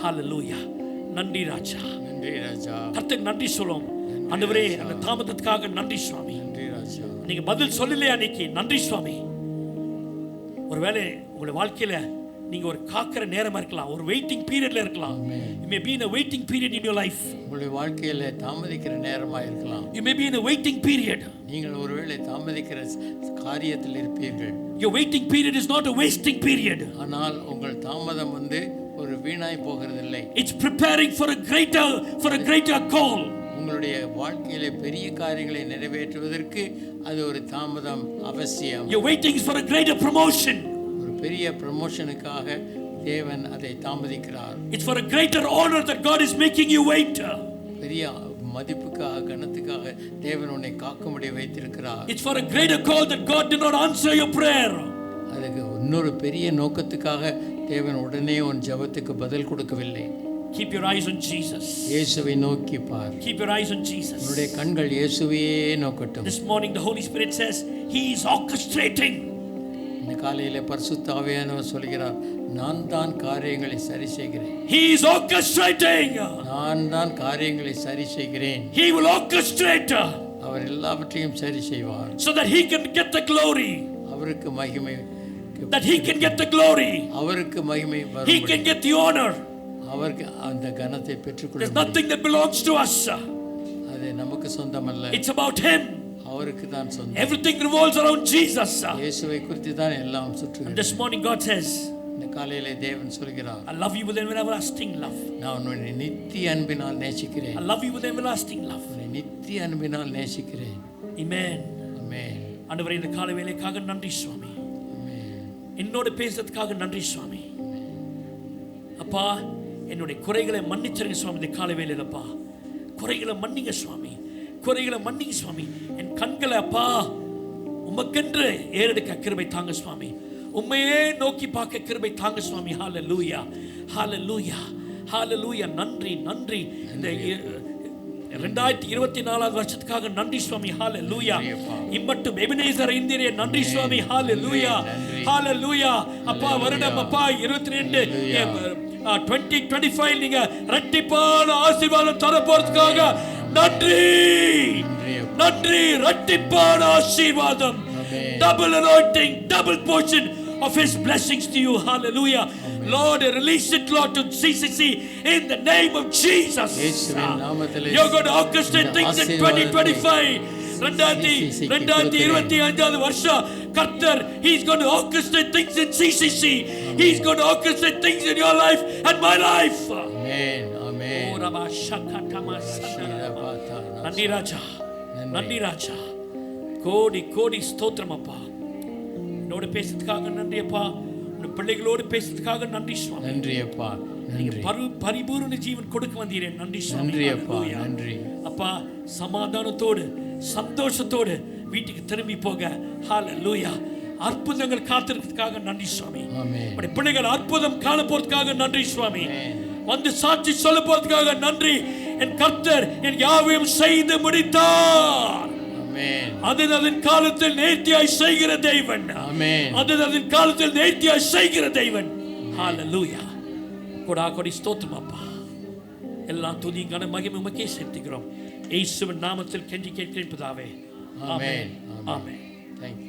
ஹல்லேலூயா. நன்றி ராஜா. நன்றி ராஜா. கர்த்தருக்கு நன்றி சொல்லுவோம். ஆண்டவரே, அந்த தாமதத்துக்காக நன்றி சுவாமி. நன்றி ராஜா. நீங்க பதில் சொல்லலையா அன்னைக்கு? நன்றி சுவாமி. ஒருவேளை உங்களுடைய வாழ்க்கையில நீங்க ஒரு காக்கிற நேரமா இருக்கலாம், ஒரு வெயிட்டிங் பீரியட்ல இருக்கலாம். You may be in a waiting period in your life. உங்களுடைய வாழ்க்கையில தாமதிக்கிற நேரமா இருக்கலாம். You may be in a waiting period. நீங்கள் ஒருவேளை தாமதிக்கிற காரியத்தில் இருப்பீர்கள். Your waiting period is not a wasting period. ஆனால் உங்கள் தாமதம் ஒரு வீணாய் போகிறதில்லை. It's preparing for a greater call. உங்களுடைய வாழ்க்கையிலே பெரிய காரியங்களை நிறைவேற்றுவதற்கு அது ஒரு தாமதம் அவசியம். You're waiting for a greater promotion. ஒரு பெரிய ப்ரமோஷனுக்காக தேவன் அதை தாமதிக்கிறார். It's for a greater honor that God is making you wait. பெரிய மதிப்புக்காக கனத்துக்காக தேவன் உன்னை காக்கும்படி வைத்திருக்கிறார். It's for a greater call that God did not answer your prayer. அதுக்கு இன்னொரு பெரிய நோக்கத்துக்காக தேவன் உடனே உன் ஜெபத்துக்கு பதில் கொடுக்கவில்லை. Keep your eyes on Jesus. இயேசுவை நோக்கி பார். Keep your eyes on Jesus. உன்னுடைய கண்கள் இயேசுவையே நோக்கட்டும். This morning the Holy Spirit says he is orchestrating. இந்த காலையிலே பரிசுத்த ஆவியானவர் சொல்கிறார், நான் தான் காரியங்களை சரி செய்கிறேன். He is orchestrating. நான் தான் காரியங்களை சரி செய்கிறேன். He will orchestrate. அவர் எல்லாவற்றையும் சரி செய்வார். So that he can get the glory. அவருக்கு மகிமை. That he can get the glory. அவருக்கு மகிமை வரும். He can get the honor. அவருக்கு அந்த கனத்தை பெற்றுக்கொள்ள. There's nothing that belongs to us. அது நமக்கு சொந்தமல்ல. It's about him. அவருக்கு தான் சொந்தம். Everything revolves around Jesus. இயேசுவை குறித்து தான் எல்லாம் சுற்றுகிறது. And this morning God says, இந்த காலையிலே தேவன் சொல்கிறார், I love you with an everlasting love. நான் உன்னை நித்திய அன்பினால் நேசிக்கிறேன். I love you with everlasting love. உன்னை நித்திய அன்பினால் நேசிக்கிறேன். Amen. ஆமென். ஆண்டவரே, இந்த காலை வேளைக்காக நன்றி சுவாமி. ஆமென். என்னோட பேசுறதுக்காக நன்றி சுவாமி. அப்பா, என்னுடைய குறைகளை மன்னிச்சிருங்க சுவாமி. இந்த காலை வேளையிலப்பா குறைகளை மன்னிங்க சுவாமி. குறைகளை மன்னிங்க சுவாமி. என் கண்களை அப்பா உமக்கென்று ஏறெடுக்க கிருபை தாங்க சுவாமி. உம்மையே நோக்கி பார்க்க கிருபை தாங்க சுவாமி. ஹல்லேலூயா. ஹல்லேலூயா. ஹல்லேலூயா. நன்றி நன்றி. இந்த 2024 வருஷத்துக்காக நன்றி சுவாமி. ஹல்லேலூயா. இம்மட்டும் எபினேசர் இந்திரே நன்றி சுவாமி. ஹல்லேலூயா. ஹல்லேலூயா. அப்பா வருடம் அப்பா 22 2025 நீங்க இரட்டிப்பான ஆசீர்வாதம் தர போறதுக்காக நன்றி நன்றி. இரட்டிப்பான ஆசீர்வாதம், double anointing, double portion of his blessings to you. Hallelujah. Lord, release it, Lord, to CCC in the name of Jesus. You're going to orchestrate things in 2025. 2025 வருஷம் கர்த்தர், he's going to orchestrate things in CCC. He's going to orchestrate things in your life and my life. Amen. Amen. நன்றி ராஜா. நன்றி ராஜா. கோடி கோடி ஸ்தோத்திரம் அப்பா. என்னோட பேசுறதுக்காக நன்றி அப்பா. உன் பிள்ளைகளோடு பேசுறதுக்காக நன்றி சுவாமி. நன்றி அப்பா. நன்றி. பரிபூரண ஜீவன் கொடுக்க வந்தீரே. நன்றி சுவாமி. நன்றி அப்பா. நன்றி அப்பா. சமாதானத்தோடு சந்தோஷத்தோடு வீட்டுக்கு திரும்பி போக ஹல்லேலூயா அற்புதங்கள் காத்திருக்கிறதுக்காக நன்றி சுவாமி. ஆமென். உடைய பிள்ளைகள் அற்புதம் காண போறதுக்காக நன்றி சுவாமி. வந்து சாட்சி சொல்ல போறதுக்காக நன்றி. என் கர்த்தர் என் யாவையும் செய்து முடித்தார். ஆமென். அதன் காலத்தில் நேர்த்தியாய் செய்கிற தேவன். ஆமென். அதன் காலத்தில் நேர்த்தியாய் செய்கிற தேவன். ஹல்லேலூயா. கொடி ஸ்தோத்திரம் அப்பா. எல்லா துதி கன மகிமை உமக்கே செலுத்துகிறோம். இயேசுவின் நாமத்தில் கெஞ்சி கேட்கிறேன் பிதாவே. ஆமென். ஆமென். Thank you.